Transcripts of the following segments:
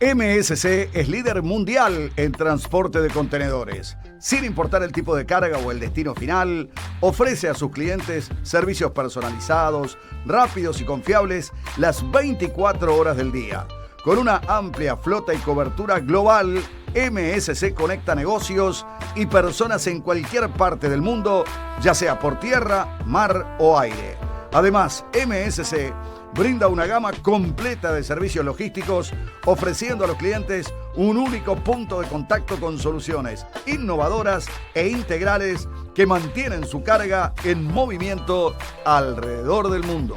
MSC es líder mundial en transporte de contenedores. Sin importar el tipo de carga o el destino final, ofrece a sus clientes servicios personalizados, rápidos y confiables las 24 horas del día. Con una amplia flota y cobertura global, MSC conecta negocios y personas en cualquier parte del mundo, ya sea por tierra, mar o aire. Además, MSC brinda una gama completa de servicios logísticos, ofreciendo a los clientes un único punto de contacto con soluciones innovadoras e integrales que mantienen su carga en movimiento alrededor del mundo.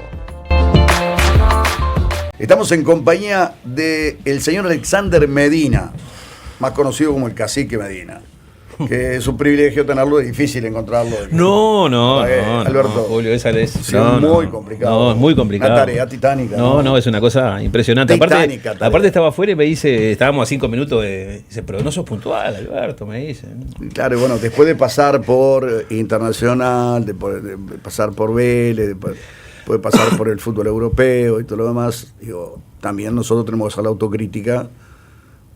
Estamos en compañía del señor Alexander Medina, más conocido como el Cacique Medina. Que es un privilegio tenerlo, es difícil encontrarlo. No, Alberto, no, Julio, esa es sí, muy complicado. No, es muy complicado. Una tarea titánica. No, es una cosa impresionante. Titánica, aparte estaba afuera y me dice, estábamos a 5 minutos dice, pero no sos puntual, Alberto, me dice. Claro, bueno, después de pasar por Internacional, de pasar por Vélez, después de pasar por el fútbol europeo y todo lo demás, digo, también nosotros tenemos que hacer la autocrítica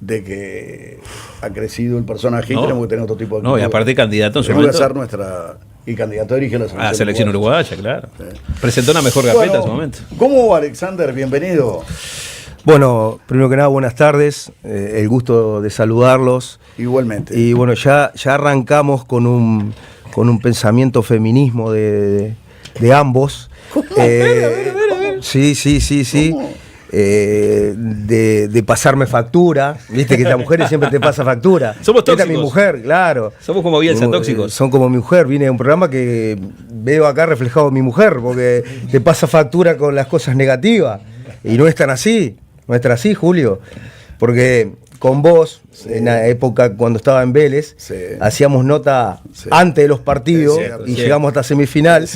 de que ha crecido el personaje y tenemos que tener otro tipo de actitud. No, y aparte candidato en su momento. momento. Tenemos que hacer nuestra... Y candidato a dirigir la selección uruguaya, claro. Sí. Presentó una mejor gafeta en su momento. ¿Cómo va, Alexander? Bienvenido. Bueno, primero que nada, buenas tardes. El gusto de saludarlos. Igualmente. Y bueno, ya arrancamos con un pensamiento feminismo de ambos. ¿Cómo? Sí. ¿Cómo? De pasarme factura, viste que las mujeres siempre te pasa factura. Somos tóxicos. Esta es mi mujer, claro. Somos como Bielsa, tóxicos. Son como mi mujer. Vine a un programa que veo acá reflejado mi mujer, porque te pasa factura con las cosas negativas. Y no es tan así, Julio. Porque con vos, en la época cuando estaba en Vélez, hacíamos nota antes de los partidos y llegamos hasta semifinal.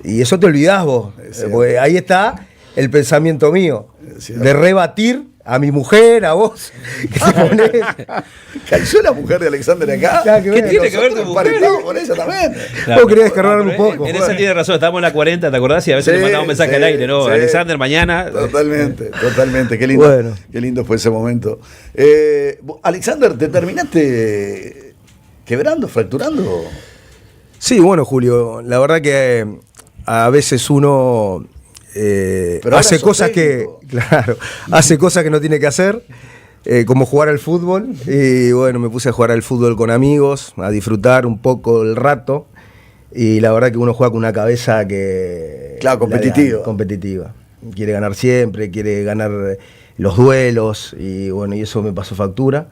Y eso te olvidás vos, porque ahí está el pensamiento mío, de rebatir a mi mujer, a vos, que te ponés. ¿Cayó la mujer de Alexander acá? ¿Qué tiene que ver tu mujer? Con ella también. Claro, vos querías descargarme un poco. En esa tiene razón, estábamos en la 40, ¿te acordás? Y a veces le mandamos un mensaje al aire, ¿no? Alexander, mañana. Totalmente. Qué lindo, bueno. Qué lindo fue ese momento. Alexander, ¿te terminaste quebrando, fracturando? Sí, bueno, Julio, la verdad que a veces uno... hace cosas hace cosas que no tiene que hacer, como jugar al fútbol, y bueno, me puse a jugar al fútbol con amigos, a disfrutar un poco el rato, y la verdad que uno juega con una cabeza que... Claro, competitiva. Quiere ganar siempre, quiere ganar los duelos, y bueno, y eso me pasó factura,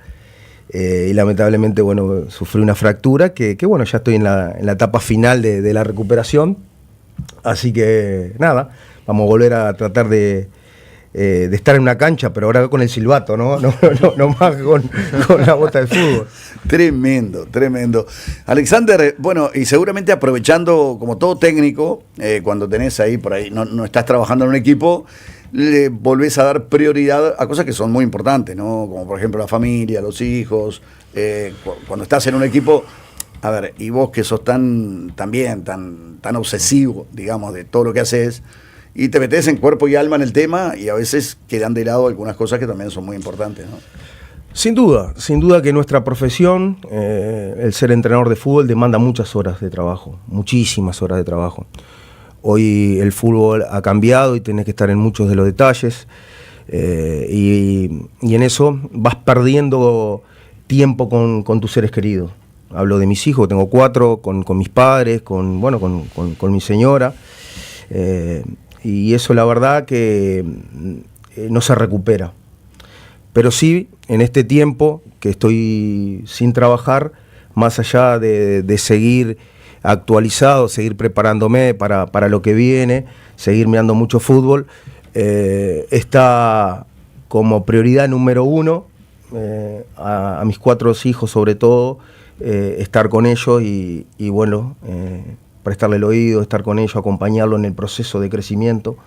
y lamentablemente, bueno, sufrí una fractura que bueno, ya estoy en la etapa final de la recuperación, así que nada, vamos a volver a tratar de estar en una cancha, pero ahora con el silbato, no más con la bota de fútbol. Tremendo. Alexander, bueno, y seguramente aprovechando, como todo técnico, cuando tenés ahí, por ahí, no estás trabajando en un equipo, le volvés a dar prioridad a cosas que son muy importantes, ¿no? Como por ejemplo la familia, los hijos, cuando estás en un equipo. A ver, y vos que sos tan obsesivo, digamos, de todo lo que haces, y te metés en cuerpo y alma en el tema, y a veces quedan de lado algunas cosas que también son muy importantes, ¿no? Sin duda que nuestra profesión, el ser entrenador de fútbol, demanda muchas horas de trabajo, muchísimas horas de trabajo. Hoy el fútbol ha cambiado y tenés que estar en muchos de los detalles, y en eso vas perdiendo tiempo con tus seres queridos. Hablo de mis hijos, tengo 4, con mis padres, con mi señora, y eso la verdad que no se recupera. Pero sí, en este tiempo que estoy sin trabajar, más allá de seguir actualizado, seguir preparándome para lo que viene, seguir mirando mucho fútbol, está como prioridad número 1 a mis 4 hijos sobre todo, estar con ellos y bueno, prestarle el oído, estar con ellos, acompañarlo en el proceso de crecimiento,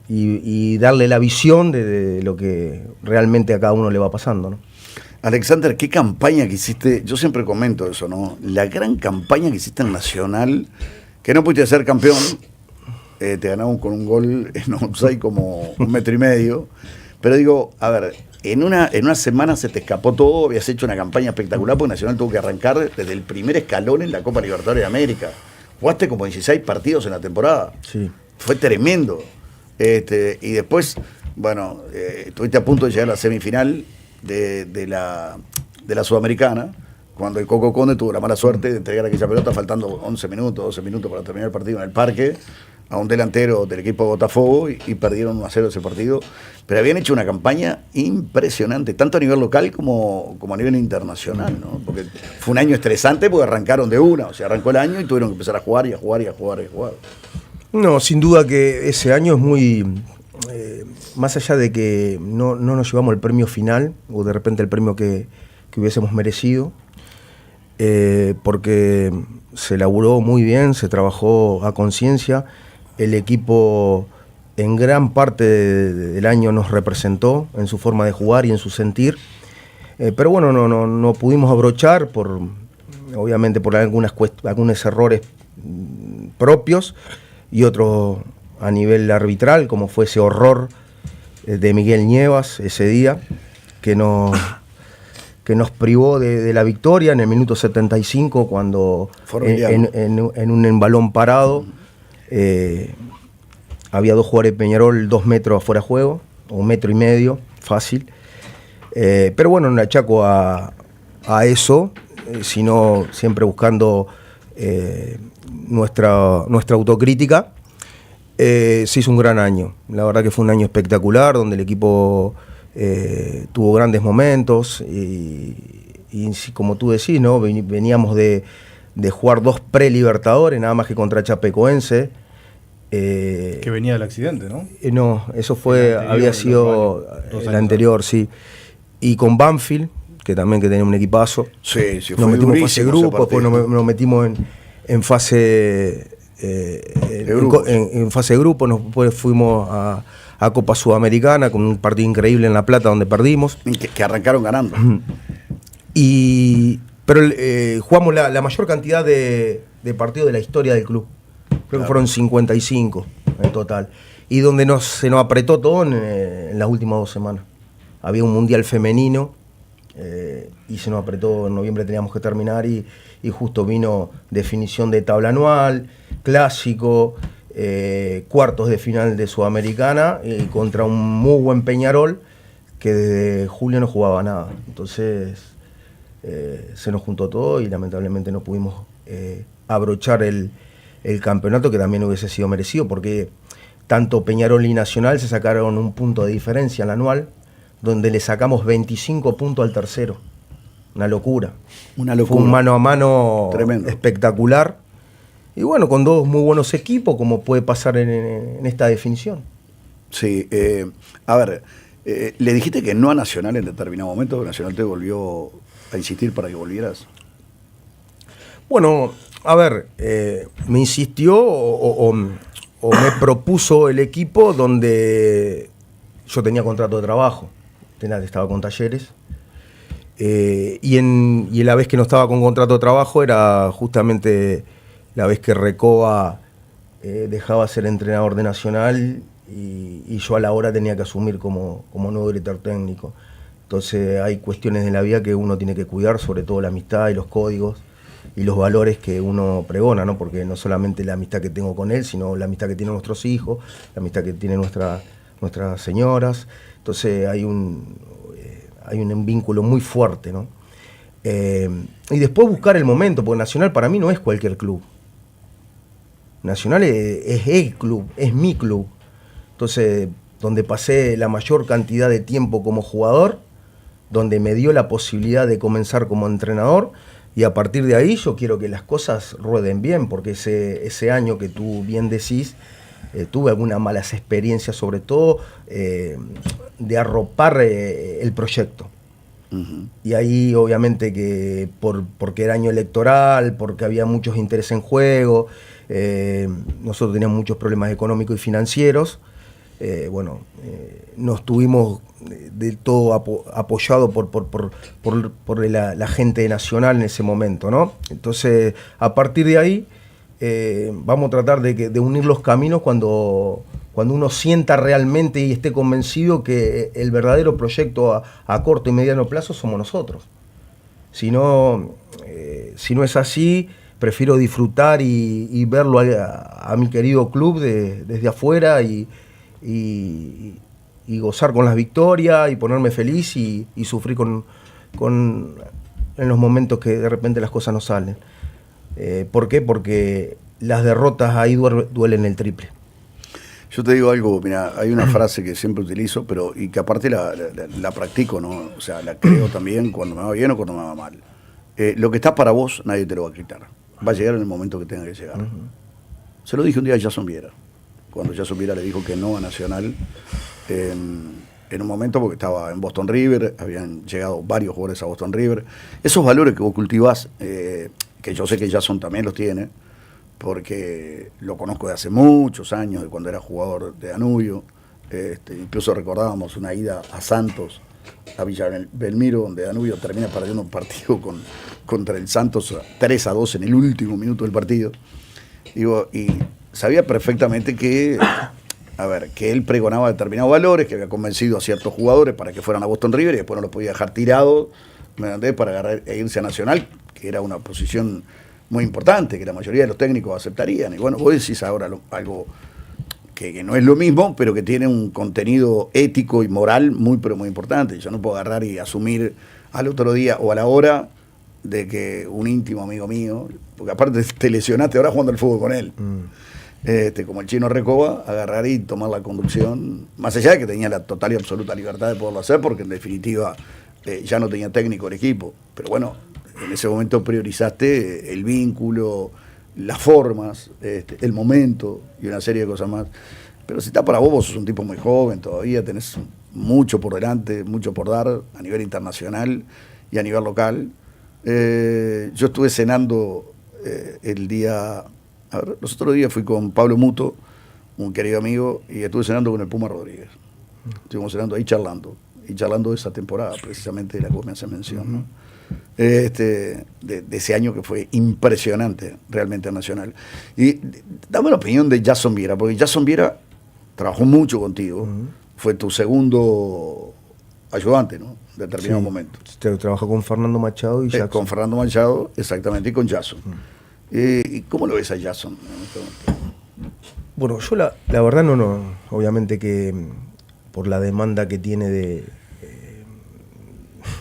y darle la visión de lo que realmente a cada uno le va pasando, ¿no? Alexander, qué campaña que hiciste, yo siempre comento eso, ¿no? La gran campaña que hiciste en Nacional, que no pudiste ser campeón, te ganaron con un gol en offside como 1,5 metros, Pero digo, a ver, en una semana se te escapó todo, habías hecho una campaña espectacular porque Nacional tuvo que arrancar desde el primer escalón en la Copa Libertadores de América. Jugaste como 16 partidos en la temporada. Sí. Fue tremendo. Y después, bueno, estuviste a punto de llegar a la semifinal de la Sudamericana, cuando el Coco Conde tuvo la mala suerte de entregar aquella pelota faltando 11 minutos, 12 minutos para terminar el partido en el parque, a un delantero del equipo de Botafogo y perdieron 1-0 ese partido. Pero habían hecho una campaña impresionante, tanto a nivel local como a nivel internacional, ¿no? Porque fue un año estresante porque arrancaron de una, o sea, arrancó el año y tuvieron que empezar a jugar y a jugar y a jugar y a jugar. No, sin duda que ese año es muy... más allá de que no nos llevamos el premio final, o de repente el premio que hubiésemos merecido, porque se laburó muy bien, se trabajó a conciencia, el equipo en gran parte del año nos representó en su forma de jugar y en su sentir, pero bueno, no pudimos abrochar, obviamente por algunos errores propios y otros a nivel arbitral, como fue ese horror de Miguel Nievas ese día, que nos privó de la victoria en el minuto 75, cuando en un balón parado había dos jugadores de Peñarol 2 metros afuera de juego, o 1,5 metros, fácil. Pero bueno, no le achaco a eso, sino siempre buscando nuestra autocrítica. Se hizo un gran año, la verdad que fue un año espectacular, donde el equipo tuvo grandes momentos y como tú decís, ¿no? Veníamos de jugar 2 pre-libertadores, nada más que contra Chapecoense. Que venía del accidente, ¿no? No, eso había sido el anterior, sí. Y con Banfield, que también tenía un equipazo. Sí, nos metimos en fase de grupo, después nos metimos en fase... en fase de grupo, después fuimos a Copa Sudamericana con un partido increíble en La Plata donde perdimos. Que arrancaron ganando. Pero jugamos la mayor cantidad de partidos de la historia del club. Creo que fueron 55 en total. Y donde se nos apretó todo en las últimas 2 semanas. Había un mundial femenino y se nos apretó, en noviembre teníamos que terminar y justo vino definición de tabla anual, clásico, cuartos de final de Sudamericana contra un muy buen Peñarol que desde julio no jugaba nada. Entonces se nos juntó todo y lamentablemente no pudimos abrochar el campeonato, que también hubiese sido merecido, porque tanto Peñarol y Nacional se sacaron un punto de diferencia en la anual, donde le sacamos 25 puntos al tercero. Una locura. Fue un mano a mano tremendo, espectacular. Y bueno, con 2 muy buenos equipos, como puede pasar en esta definición. Sí, a ver, ¿le dijiste que no a Nacional en determinado momento? ¿Nacional te volvió a insistir para que volvieras? Bueno, a ver, me insistió o me propuso el equipo donde yo tenía contrato de trabajo. Estaba con Talleres. Y la vez que no estaba con contrato de trabajo era justamente la vez que Recoba dejaba ser entrenador de Nacional y yo a la hora tenía que asumir como nuevo director técnico. Entonces hay cuestiones de la vida que uno tiene que cuidar, sobre todo la amistad y los códigos y los valores que uno pregona, ¿no? Porque no solamente la amistad que tengo con él, sino la amistad que tienen nuestros hijos, la amistad que tienen nuestras señoras. Entonces hay un vínculo muy fuerte, ¿no? Y después buscar el momento, porque Nacional para mí no es cualquier club. Nacional es el club, es mi club. Entonces, donde pasé la mayor cantidad de tiempo como jugador, donde me dio la posibilidad de comenzar como entrenador, y a partir de ahí yo quiero que las cosas rueden bien, porque ese año que tú bien decís, tuve algunas malas experiencias, sobre todo de arropar el proyecto. Uh-huh. Y ahí obviamente que porque era año electoral, porque había muchos intereses en juego, nosotros teníamos muchos problemas económicos y financieros, no estuvimos del todo apoyados por la gente nacional en ese momento, ¿no? Entonces, a partir de ahí, vamos a tratar de unir los caminos cuando cuando uno sienta realmente y esté convencido que el verdadero proyecto a corto y mediano plazo somos nosotros. Si no es así, prefiero disfrutar y verlo a mi querido club desde afuera y gozar con las victorias y ponerme feliz y sufrir en los momentos que de repente las cosas no salen. ¿Por qué? Porque las derrotas ahí duelen el triple. Yo te digo algo, mira, hay una frase que siempre utilizo, y que aparte la practico, ¿no? O sea, la creo también cuando me va bien o cuando me va mal. Lo que está para vos, nadie te lo va a quitar. Va a llegar en el momento que tenga que llegar. Se lo dije un día a Jason Viera, cuando Jason Viera le dijo que no a Nacional, en un momento porque estaba en Boston River, habían llegado varios jugadores a Boston River. Esos valores que vos cultivás, que yo sé que Jason también los tiene, porque lo conozco de hace muchos años, de cuando era jugador de Danubio. Incluso recordábamos una ida a Santos, a Villa Belmiro, donde Danubio termina perdiendo un partido contra el Santos 3-2 en el último minuto del partido. Y sabía perfectamente que él pregonaba determinados valores, que había convencido a ciertos jugadores para que fueran a Boston River y después no los podía dejar tirados, ¿me entendés?, para agarrar e irse a Nacional, que era una posición muy importante, que la mayoría de los técnicos aceptarían. Y bueno, vos decís ahora algo que no es lo mismo, pero que tiene un contenido ético y moral muy, pero muy importante. Yo no puedo agarrar y asumir al otro día o a la hora de que un íntimo amigo mío, porque aparte te lesionaste ahora jugando al fútbol con él, como el Chino Recoba, agarrar y tomar la conducción, más allá de que tenía la total y absoluta libertad de poderlo hacer, porque en definitiva ya no tenía técnico el equipo. Pero bueno, en ese momento priorizaste el vínculo, las formas, el momento y una serie de cosas más. Pero si está para vos sos un tipo muy joven todavía, tenés mucho por delante, mucho por dar a nivel internacional y a nivel local. Yo estuve cenando los otros días fui con Pablo Muto, un querido amigo, y estuve cenando con el Puma Rodríguez. Estuvimos cenando ahí charlando de esa temporada, precisamente de la que vos me haces mención, ¿no? De ese año que fue impresionante, realmente nacional. Y dame la opinión de Jason Viera, porque Jason Viera trabajó mucho contigo, fue tu segundo ayudante, ¿no?, en determinado momento. Trabajó con Fernando Machado y Jason. Con Fernando Machado, exactamente, y con Jason. ¿Y cómo lo ves a Jason en este momento? Bueno, yo la verdad no, obviamente que por la demanda que tiene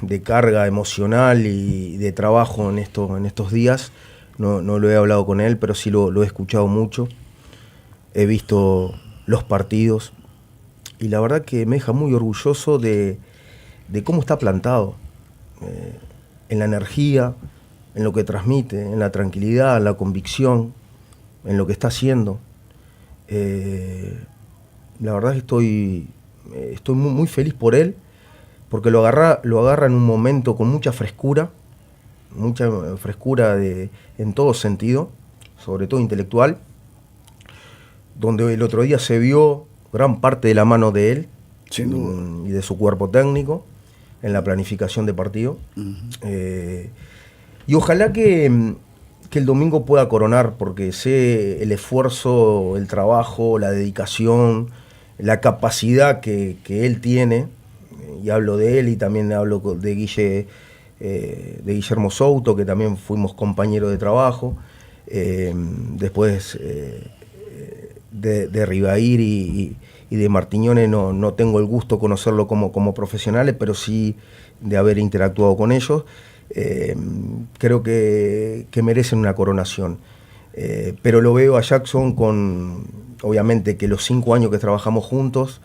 de carga emocional y de trabajo en estos días, no lo he hablado con él, pero sí lo he escuchado mucho. He visto los partidos y la verdad que me deja muy orgulloso de cómo está plantado, en la energía, en lo que transmite, en la tranquilidad, en la convicción, en lo que está haciendo. La verdad que estoy muy, muy feliz por él, porque lo agarra en un momento con mucha frescura en todo sentido, sobre todo intelectual, donde el otro día se vio gran parte de la mano de él, sin duda, y de su cuerpo técnico en la planificación de partido. Y ojalá que el domingo pueda coronar, porque sé el esfuerzo, el trabajo, la dedicación, la capacidad que él tiene, y hablo de él y también hablo de Guillermo Souto, que también fuimos compañeros de trabajo, después de Ribair y de Martiñone no tengo el gusto de conocerlo como profesionales, pero sí de haber interactuado con ellos. Creo que merecen una coronación, pero lo veo a Jackson obviamente que los 5 años que trabajamos juntos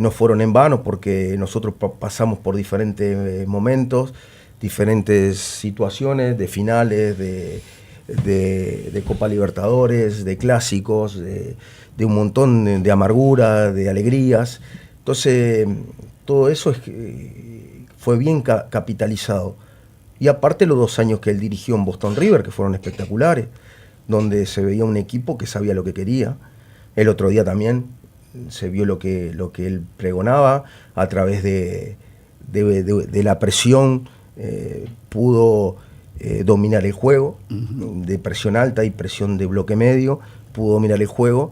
no fueron en vano, porque nosotros pasamos por diferentes momentos, diferentes situaciones de finales, de Copa Libertadores, de clásicos, de un montón de amargura, de alegrías. Entonces todo eso fue bien capitalizado. Y aparte los 2 años que él dirigió en Boston River, que fueron espectaculares, donde se veía un equipo que sabía lo que quería. El otro día también se vio lo que él pregonaba a través de la presión, pudo dominar el juego, de presión alta y presión de bloque medio, pudo dominar el juego,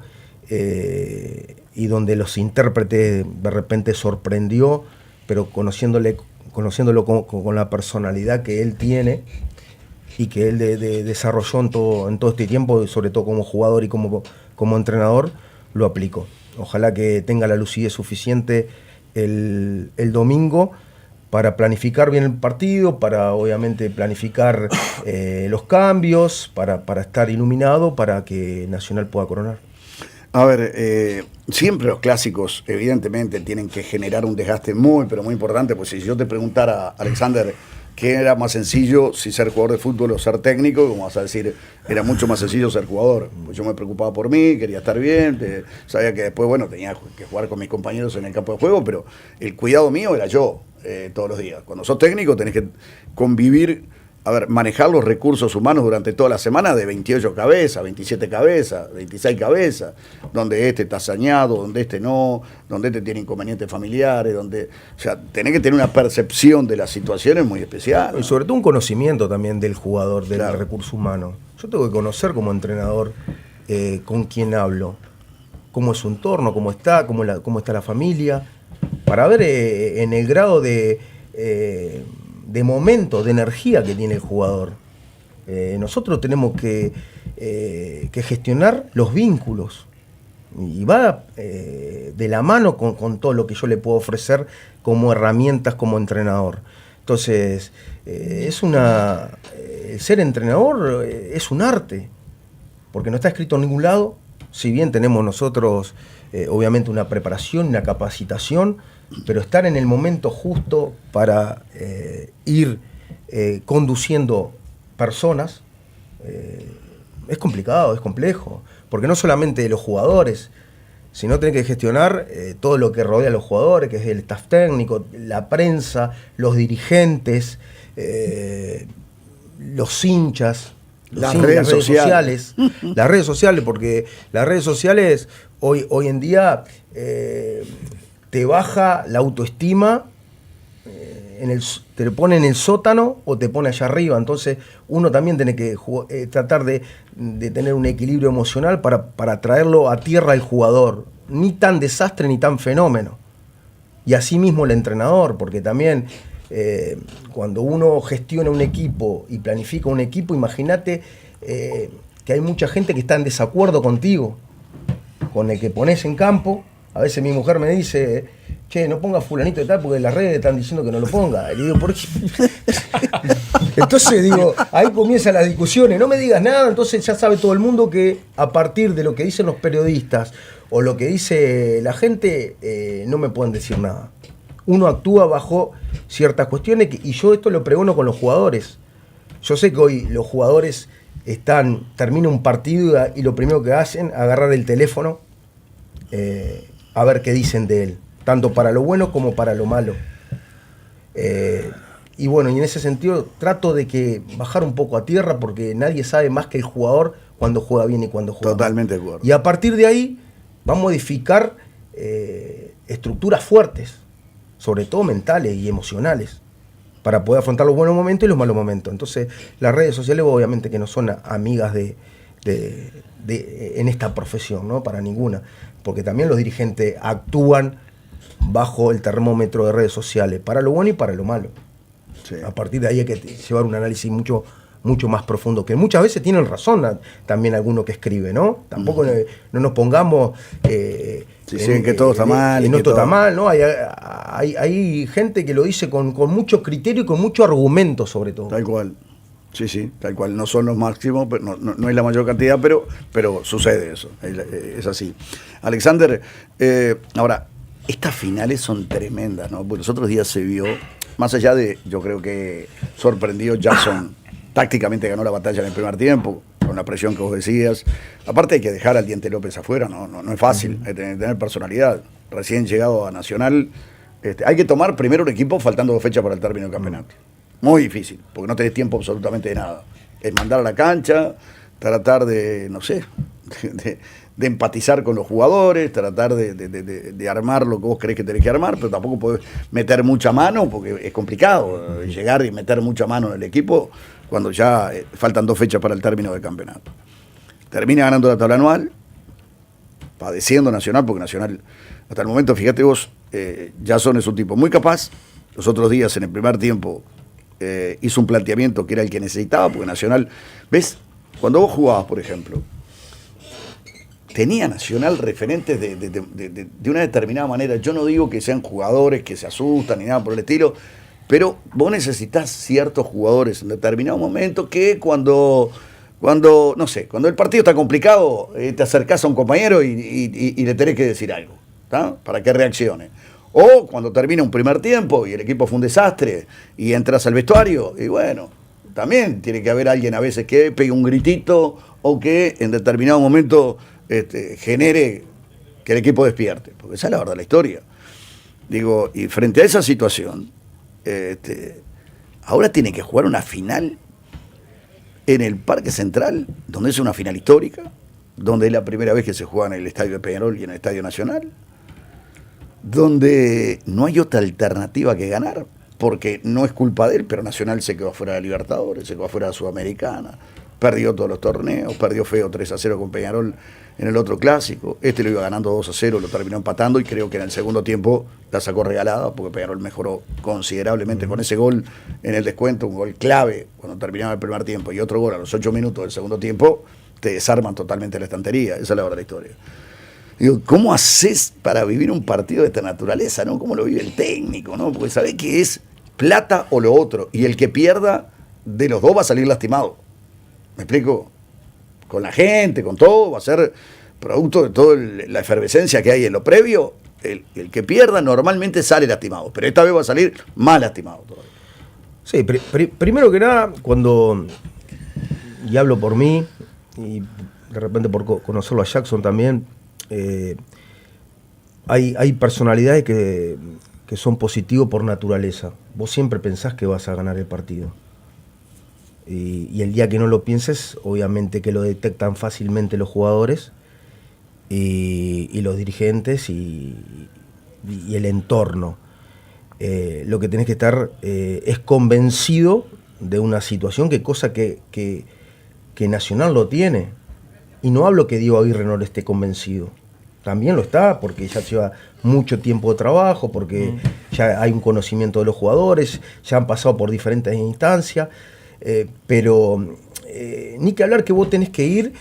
y donde los intérpretes de repente sorprendió, pero conociéndolo con la personalidad que él tiene y que él desarrolló en todo este tiempo, sobre todo como jugador y como entrenador, lo aplicó. Ojalá que tenga la lucidez suficiente el domingo para planificar bien el partido, para obviamente planificar los cambios, para estar iluminado, para que Nacional pueda coronar. A ver, siempre los clásicos evidentemente tienen que generar un desgaste muy, pero muy importante, pues si yo te preguntara, Alexander, ¿qué era más sencillo, si ser jugador de fútbol o ser técnico? Como vas a decir, era mucho más sencillo ser jugador. Pues yo me preocupaba por mí, quería estar bien, sabía que después, bueno, tenía que jugar con mis compañeros en el campo de juego, pero el cuidado mío era yo todos los días. Cuando sos técnico tenés que convivir, manejar los recursos humanos durante toda la semana de 28 cabezas, 27 cabezas, 26 cabezas, donde este está sañado, donde este no, donde este tiene inconvenientes familiares, o sea, tenés que tener una percepción de las situaciones muy especial, ¿no? Y sobre todo un conocimiento también del jugador, del Claro. recurso humano. Yo tengo que conocer como entrenador con quién hablo, cómo es su entorno, cómo está la familia, para ver en el grado de momento, de energía que tiene el jugador. Nosotros tenemos que gestionar los vínculos y va de la mano con todo lo que yo le puedo ofrecer como herramientas como entrenador. Entonces, ser entrenador es un arte, porque no está escrito en ningún lado. Si bien tenemos nosotros obviamente una preparación, una capacitación, pero estar en el momento justo para ir conduciendo personas es complicado, es complejo, porque no solamente los jugadores, sino tenés que gestionar todo lo que rodea a los jugadores, que es el staff técnico, la prensa, los dirigentes, los hinchas, las redes sociales. Las redes sociales, porque las redes sociales hoy en día te baja la autoestima, te lo pone en el sótano o te pone allá arriba. Entonces uno también tiene que tratar de tener un equilibrio emocional para traerlo a tierra al jugador. Ni tan desastre ni tan fenómeno. Y así mismo el entrenador, porque también cuando uno gestiona un equipo y planifica un equipo, imagínate que hay mucha gente que está en desacuerdo contigo, con el que pones en campo. A veces mi mujer me dice, che, no pongas fulanito de tal porque las redes están diciendo que no lo ponga. Y le digo, ¿por qué? Entonces digo, ahí comienzan las discusiones. No me digas nada, entonces ya sabe todo el mundo que a partir de lo que dicen los periodistas o lo que dice la gente, no me pueden decir nada. Uno actúa bajo ciertas cuestiones y yo esto lo pregono con los jugadores. Yo sé que hoy los jugadores termina un partido y lo primero que hacen, agarrar el teléfono, a ver qué dicen de él, tanto para lo bueno como para lo malo. Y bueno, y en ese sentido trato de que bajar un poco a tierra, porque nadie sabe más que el jugador cuando juega bien y cuando juega Totalmente mal. de acuerdo. Y a partir de ahí va a modificar estructuras fuertes, sobre todo mentales y emocionales, para poder afrontar los buenos momentos y los malos momentos. Entonces, las redes sociales obviamente que no son amigas en esta profesión, ¿no? Para ninguna, porque también los dirigentes actúan bajo el termómetro de redes sociales, para lo bueno y para lo malo. Sí. A partir de ahí hay que llevar un análisis mucho más profundo, que muchas veces tienen razón también alguno que escribe, ¿no? Tampoco no nos pongamos dicen que todo está mal. Y no todo está mal, ¿no? Hay gente que lo dice con mucho criterio y con mucho argumento, sobre todo. Tal cual. Sí, tal cual. No son los máximos, pero no es la mayor cantidad, pero sucede eso. Es así. Alexander, ahora, estas finales son tremendas, ¿no? Porque los otros días se vio, más allá de, yo creo que sorprendió Jackson, tácticamente ganó la batalla en el primer tiempo, con la presión que vos decías. Aparte hay que dejar al Diente López afuera, no es fácil, hay que tener personalidad. Recién llegado a Nacional, hay que tomar primero un equipo faltando 2 fechas para el término del campeonato. Muy difícil, porque no tenés tiempo absolutamente de nada. Es mandar a la cancha, tratar de, no sé, de empatizar con los jugadores, tratar de armar lo que vos creés que tenés que armar, pero tampoco podés meter mucha mano, porque es complicado llegar y meter mucha mano en el equipo cuando ya faltan 2 fechas para el término del campeonato. Termina ganando la tabla anual, padeciendo Nacional, porque Nacional, hasta el momento, fíjate vos, Jason es un tipo muy capaz. Los otros días, en el primer tiempo, hizo un planteamiento que era el que necesitaba, porque Nacional, ¿ves? Cuando vos jugabas, por ejemplo, tenía Nacional referentes de una determinada manera. Yo no digo que sean jugadores que se asustan ni nada por el estilo, pero vos necesitas ciertos jugadores en determinado momento que cuando no sé, cuando el partido está complicado, te acercás a un compañero y le tenés que decir algo, ¿tá? Para que reaccione. O cuando termina un primer tiempo y el equipo fue un desastre y entras al vestuario, y bueno, también tiene que haber alguien a veces que pegue un gritito o que en determinado momento genere que el equipo despierte, porque esa es la verdad de la historia. Digo, y frente a esa situación, ahora tiene que jugar una final en el Parque Central, donde es una final histórica, donde es la primera vez que se juega en el Estadio de Peñarol y en el Estadio Nacional, donde no hay otra alternativa que ganar, porque no es culpa de él, pero Nacional se quedó fuera de Libertadores, se quedó fuera de Sudamericana, perdió todos los torneos, perdió feo 3-0 con Peñarol en el otro clásico, lo iba ganando 2-0, lo terminó empatando y creo que en el segundo tiempo la sacó regalada, porque Peñarol mejoró considerablemente con ese gol en el descuento, un gol clave cuando terminaba el primer tiempo y otro gol a los 8 minutos del segundo tiempo, te desarman totalmente la estantería, esa es la verdad de la historia. Digo, ¿cómo haces para vivir un partido de esta naturaleza, no? ¿Cómo lo vive el técnico, no? Porque sabés que es plata o lo otro, y el que pierda de los dos va a salir lastimado. ¿Me explico? Con la gente, con todo, va a ser producto de toda la efervescencia que hay en lo previo. El que pierda normalmente sale lastimado, pero esta vez va a salir más lastimado todavía. Sí, primero que nada, y hablo por mí, y de repente por conocerlo a Jackson también, hay personalidades que son positivos por naturaleza. Vos siempre pensás que vas a ganar el partido. Y el día que no lo pienses, obviamente que lo detectan fácilmente los jugadores y los dirigentes y el entorno. Lo que tenés que estar es convencido de una situación, cosa que Nacional lo tiene. Y no hablo que Diego Aguirre no lo esté convencido. También lo está, porque ya lleva mucho tiempo de trabajo, porque ya hay un conocimiento de los jugadores, ya han pasado por diferentes instancias. Pero ni que hablar que vos tenés que ir,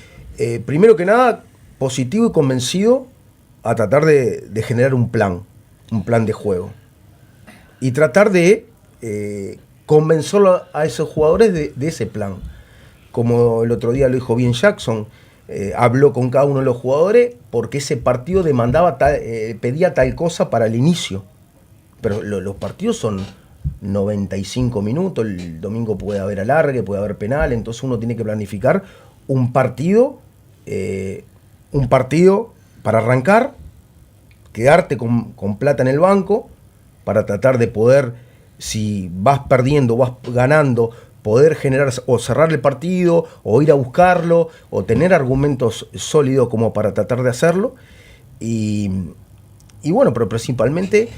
primero que nada, positivo y convencido a tratar de generar un plan de juego. Y tratar de convencerlo a esos jugadores de ese plan. Como el otro día lo dijo bien Jackson, habló con cada uno de los jugadores porque ese partido pedía tal cosa para el inicio. Pero los partidos son 95 minutos, el domingo puede haber alargue, puede haber penal, entonces uno tiene que planificar un partido para arrancar, quedarte con plata en el banco, para tratar de poder, si vas perdiendo, vas ganando, poder generar o cerrar el partido, o ir a buscarlo, o tener argumentos sólidos como para tratar de hacerlo, y bueno, pero principalmente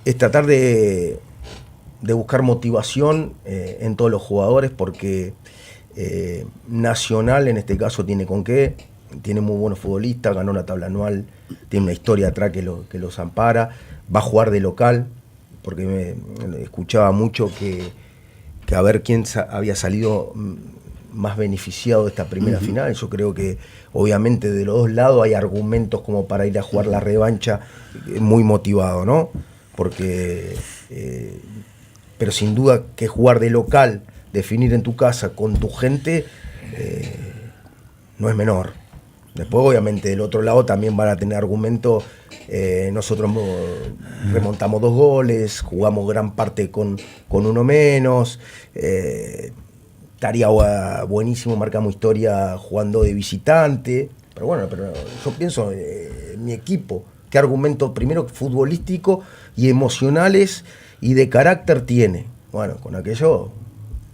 es tratar de buscar motivación en todos los jugadores, porque Nacional en este caso tiene con qué, tiene muy buenos futbolistas, ganó una tabla anual, tiene una historia atrás que los ampara, va a jugar de local, porque me escuchaba mucho que a ver quién había salido más beneficiado de esta primera final. Yo creo que obviamente de los dos lados hay argumentos como para ir a jugar la revancha, muy motivado, ¿no? Porque pero sin duda que jugar de local, definir en tu casa con tu gente, no es menor. Después obviamente del otro lado también van a tener argumentos. Nosotros remontamos 2 goles, jugamos gran parte con uno menos, estaría buenísimo, marcamos historia jugando de visitante, pero bueno, yo pienso en mi equipo, qué argumentos primero futbolístico y emocionales y de carácter tiene. Bueno, con aquello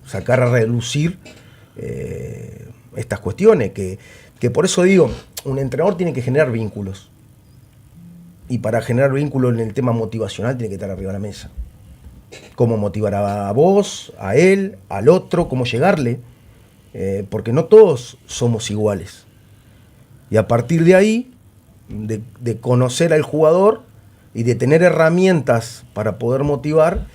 sacar a relucir estas cuestiones, que por eso digo, un entrenador tiene que generar vínculos. Y para generar vínculos en el tema motivacional tiene que estar arriba de la mesa. Cómo motivar a vos, a él, al otro, cómo llegarle. Porque no todos somos iguales. Y a partir de ahí, de conocer al jugador y de tener herramientas para poder motivar,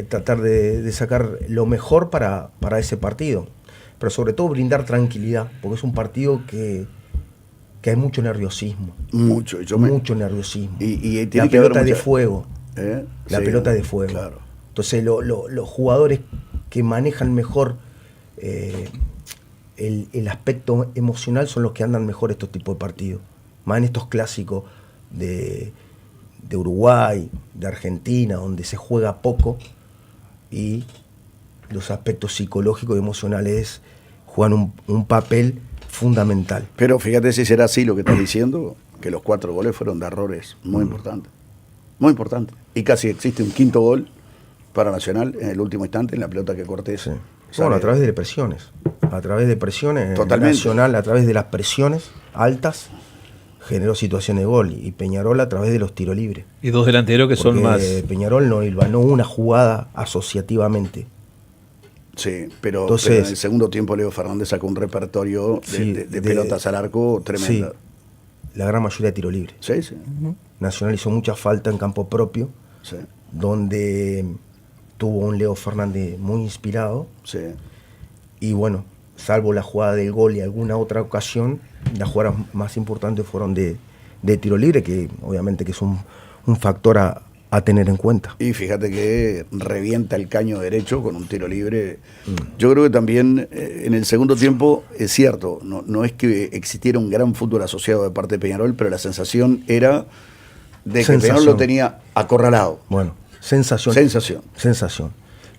tratar de sacar lo mejor para ese partido. Pero sobre todo brindar tranquilidad, porque es un partido que hay mucho nerviosismo. Mucho nerviosismo. Y la que pelota de fuego. La Sí, pelota de fuego. Claro. Entonces los jugadores que manejan mejor el aspecto emocional son los que andan mejor estos tipos de partidos. Más en estos clásicos de Uruguay, de Argentina, donde se juega poco y los aspectos psicológicos y emocionales juegan un papel fundamental. Pero fíjate si será así lo que estás diciendo, que los 4 goles fueron de errores muy importantes. Muy importantes. Y casi existe un 5.º gol para Nacional en el último instante en la pelota que Cortés. Sí. Bueno, a través de presiones. A través de presiones. Totalmente. Nacional, a través de las presiones altas, generó situaciones de gol. Y Peñarol a través de los tiros libres. Y 2 delanteros que son más. Peñarol no hilvanó una jugada asociativamente. Sí, pero Entonces, en el segundo tiempo Leo Fernández sacó un repertorio de pelotas al arco tremenda. Sí, la gran mayoría de tiro libre. Sí, sí. Nacional hizo mucha falta en campo propio, Sí, donde tuvo un Leo Fernández muy inspirado. sí. Y bueno, salvo la jugada del gol y alguna otra ocasión, las jugadas más importantes fueron de tiro libre, que obviamente que es un factor a tener en cuenta. Y fíjate que revienta el caño derecho con un tiro libre. Yo creo que también en el segundo tiempo, es cierto, no es que existiera un gran fútbol asociado de parte de Peñarol, pero la sensación era de que Peñarol lo tenía acorralado. Bueno, sensación. Sensación.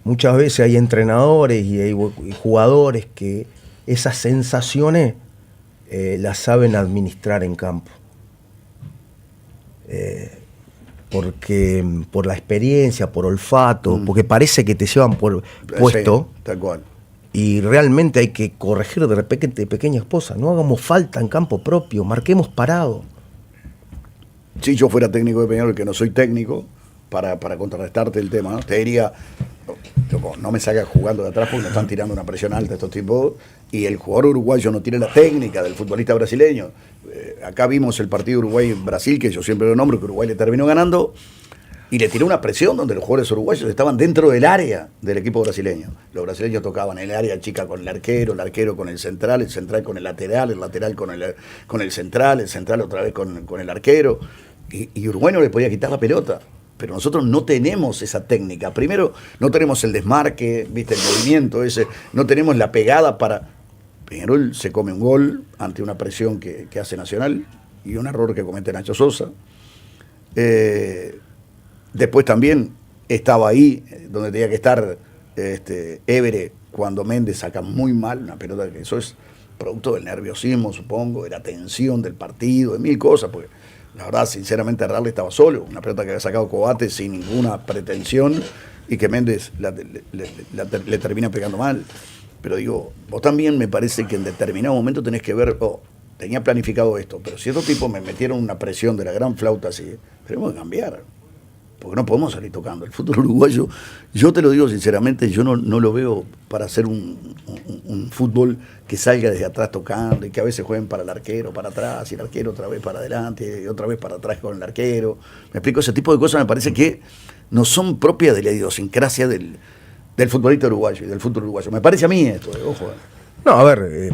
Muchas veces hay entrenadores y hay jugadores que esas sensaciones las saben administrar en campo. Porque por la experiencia, por olfato, porque parece que te llevan por puesto. Sí, tal cual. Y realmente hay que corregir de repente pequeñas cosas. No hagamos falta en campo propio, marquemos parado. Si yo fuera técnico de Peñarol, que no soy técnico, para contrarrestarte el tema, ¿no? Te diría, no me salgas jugando de atrás porque nos están tirando una presión alta estos tipos, y el jugador uruguayo no tiene la técnica del futbolista brasileño. Acá vimos el partido Uruguay-Brasil, que yo siempre lo nombro, que Uruguay le terminó ganando, y le tiró una presión donde los jugadores uruguayos estaban dentro del área del equipo brasileño. Los brasileños tocaban el área chica con el arquero con el central con el lateral con el central otra vez con el arquero, y Uruguay no le podía quitar la pelota. Pero nosotros no tenemos esa técnica. Primero, no tenemos el desmarque, ¿viste? El movimiento ese, no tenemos la pegada para... Peñarol se come un gol ante una presión que hace Nacional y un error que comete Nacho Sosa. Después también estaba ahí donde tenía que estar Évere cuando Méndez saca muy mal una pelota, que eso es producto del nerviosismo, supongo, de la tensión del partido, de mil cosas, porque la verdad, sinceramente, Ardarle estaba solo, una pelota que había sacado Coates sin ninguna pretensión y que Méndez le termina pegando mal. Pero digo, vos también me parece que en determinado momento tenés que ver, tenía planificado esto, pero si estos tipos me metieron una presión de la gran flauta así, tenemos que cambiar, porque no podemos salir tocando. El fútbol uruguayo, yo te lo digo sinceramente, yo no lo veo para hacer un fútbol que salga desde atrás tocando y que a veces jueguen para el arquero, para atrás, y el arquero otra vez para adelante y otra vez para atrás con el arquero. Me explico, ese tipo de cosas me parece que no son propias de la idiosincrasia del futbolista uruguayo y del fútbol uruguayo. Me parece a mí esto, ojo. No, a ver,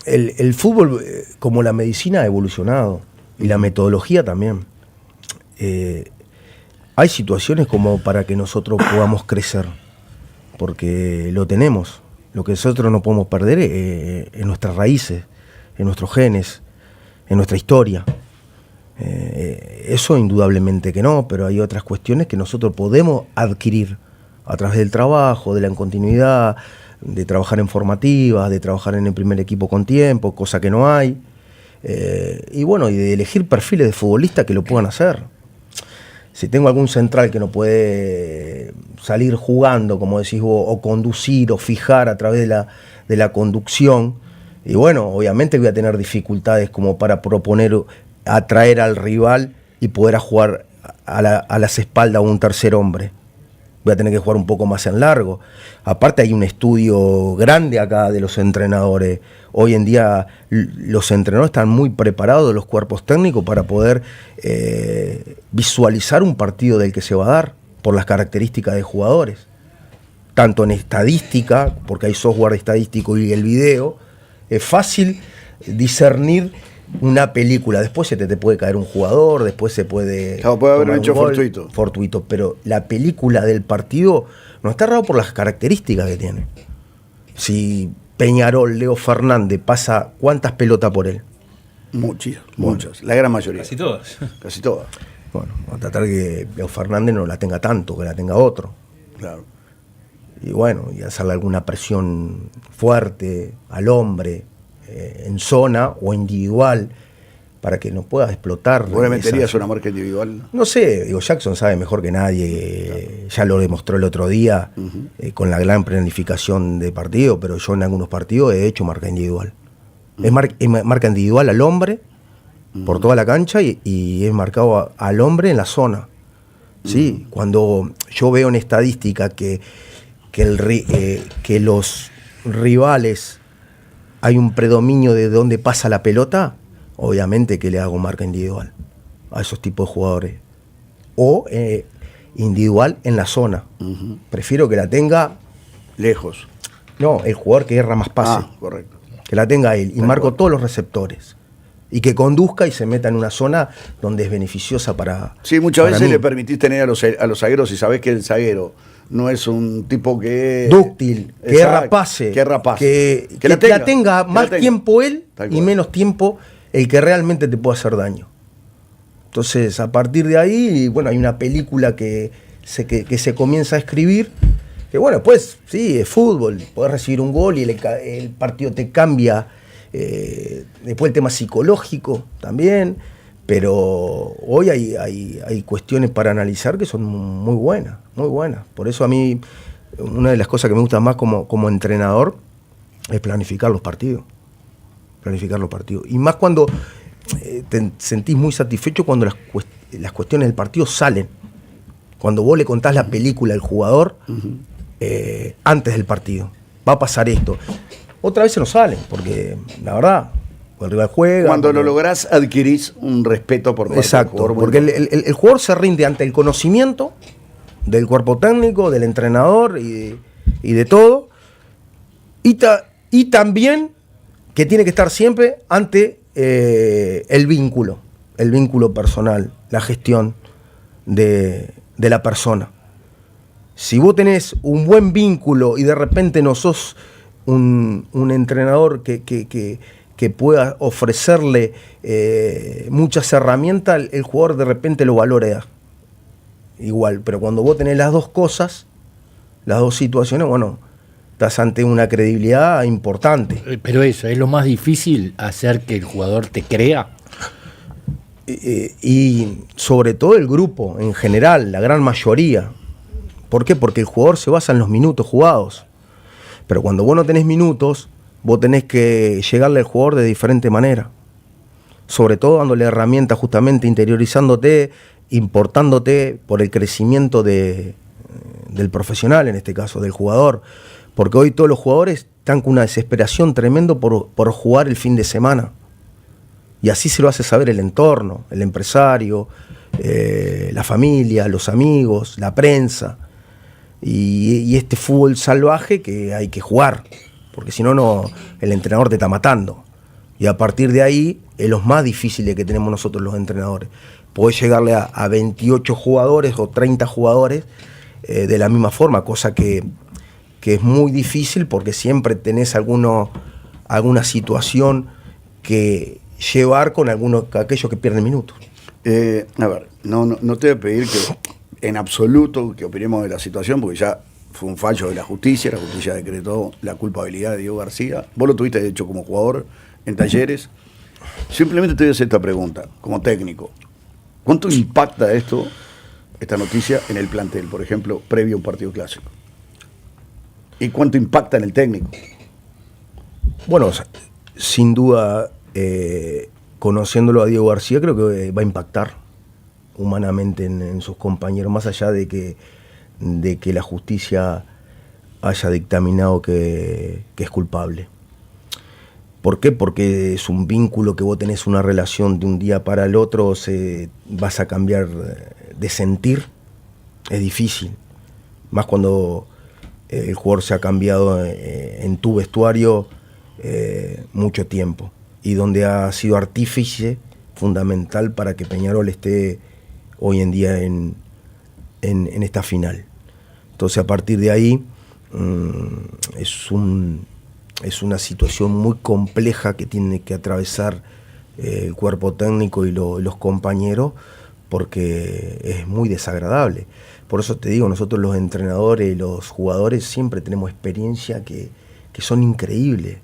el fútbol, como la medicina, ha evolucionado y la metodología también. Hay situaciones como para que nosotros podamos crecer, porque lo tenemos. Lo que nosotros no podemos perder es nuestras raíces, en nuestros genes, en nuestra historia. Eso indudablemente que no, pero hay otras cuestiones que nosotros podemos adquirir a través del trabajo, de la continuidad, de trabajar en formativas, de trabajar en el primer equipo con tiempo, cosa que no hay. Y bueno, y de elegir perfiles de futbolistas que lo puedan hacer. Si tengo algún central que no puede salir jugando, como decís vos, o conducir o fijar a través de la conducción, y bueno, obviamente voy a tener dificultades como para proponer, atraer al rival y poder jugar a las espaldas a un tercer hombre. voy a tener que jugar un poco más en largo. Aparte hay un estudio grande acá de los entrenadores. Hoy en día los entrenadores están muy preparados, los cuerpos técnicos, para poder visualizar un partido del que se va a dar por las características de jugadores. Tanto en estadística, porque hay software estadístico y el video, es fácil discernir una película. Después se te puede caer un jugador, después se puede... Claro, puede haber un hecho fortuito. Pero la película del partido no está raro por las características que tiene. Si Peñarol, Leo Fernández, pasa ¿cuántas pelotas por él? Muchas, la gran mayoría. Casi todas. Casi todas. Bueno, vamos a tratar que Leo Fernández no la tenga tanto, que la tenga otro. Claro. Y bueno, y hacerle alguna presión fuerte al hombre, en zona o individual, para que no pueda explotar. ¿Vos le meterías una marca individual? No sé, digo, Jackson sabe mejor que nadie, ya lo demostró el otro día, con la gran planificación de partido, pero yo en algunos partidos he hecho marca individual. Es marca individual al hombre por toda la cancha y he marcado al hombre en la zona. Sí, cuando yo veo en estadística que los rivales hay un predominio de dónde pasa la pelota, obviamente que le hago marca individual a esos tipos de jugadores. O individual en la zona. Prefiero que la tenga lejos. No, el jugador que erra más pase. Correcto. Que la tenga él. Y marco todos los receptores. Y que conduzca y se meta en una zona donde es beneficiosa para... Sí, muchas veces le permitís tener a los zagueros y sabés que el zaguero no es un tipo que... dúctil, que erra pase. Que la tenga más tiempo él y menos tiempo el que realmente te puede hacer daño. Entonces, a partir de ahí, bueno, hay una película que se comienza a escribir, que bueno, pues sí, es fútbol, podés recibir un gol y el partido te cambia. Después el tema psicológico también, pero hoy hay cuestiones para analizar que son muy buenas, muy buenas. Por eso a mí, una de las cosas que me gusta más como entrenador es planificar los partidos. Y más cuando te sentís muy satisfecho cuando las cuestiones del partido salen. Cuando vos le contás la película al jugador antes del partido. Va a pasar esto. Otra vez se nos salen, porque la verdad, el rival juega. Cuando lo lográs, adquirís un respeto por parte del jugador. Porque el jugador se rinde ante el conocimiento del cuerpo técnico, del entrenador y de todo. Y también que tiene que estar siempre ante el vínculo personal, la gestión de la persona. Si vos tenés un buen vínculo y de repente no sos un entrenador que pueda ofrecerle muchas herramientas, el jugador de repente lo valora igual. Pero cuando vos tenés las dos cosas, las dos situaciones, bueno, estás ante una credibilidad importante. Pero eso, ¿es lo más difícil hacer que el jugador te crea? Y sobre todo el grupo en general, la gran mayoría. ¿Por qué? Porque el jugador se basa en los minutos jugados. Pero cuando vos no tenés minutos, vos tenés que llegarle al jugador de diferente manera. Sobre todo dándole herramientas, justamente interiorizándote, importándote por el crecimiento del profesional, en este caso, del jugador. Porque hoy todos los jugadores están con una desesperación tremenda por jugar el fin de semana. Y así se lo hace saber el entorno, el empresario, la familia, los amigos, la prensa. Y este fútbol salvaje que hay que jugar, porque si no, el entrenador te está matando. Y a partir de ahí es lo más difícil que tenemos nosotros los entrenadores. Podés llegarle a 28 jugadores o 30 jugadores de la misma forma, cosa que es muy difícil porque siempre tenés alguna situación que llevar con aquellos que pierden minutos. A ver, no te voy a pedir que en absoluto que opinemos de la situación, porque ya fue un fallo de la justicia decretó la culpabilidad de Diego García. Vos lo tuviste de hecho como jugador en Talleres. Simplemente te voy a hacer esta pregunta, como técnico. ¿Cuánto impacta esta noticia en el plantel, por ejemplo, previo a un partido clásico? ¿Y cuánto impacta en el técnico? Bueno, sin duda, conociéndolo a Diego García, creo que va a impactar humanamente en sus compañeros, más allá de que de que la justicia haya dictaminado que es culpable. ¿Por qué? Porque es un vínculo que vos tenés una relación de un día para el otro, vas a cambiar de sentir, es difícil. Más cuando el jugador se ha cambiado en tu vestuario mucho tiempo y donde ha sido artífice fundamental para que Peñarol esté hoy en día en esta final. Entonces, a partir de ahí es una situación muy compleja que tiene que atravesar el cuerpo técnico y los compañeros, porque es muy desagradable. Por eso te digo, nosotros los entrenadores y los jugadores siempre tenemos experiencias que son increíbles.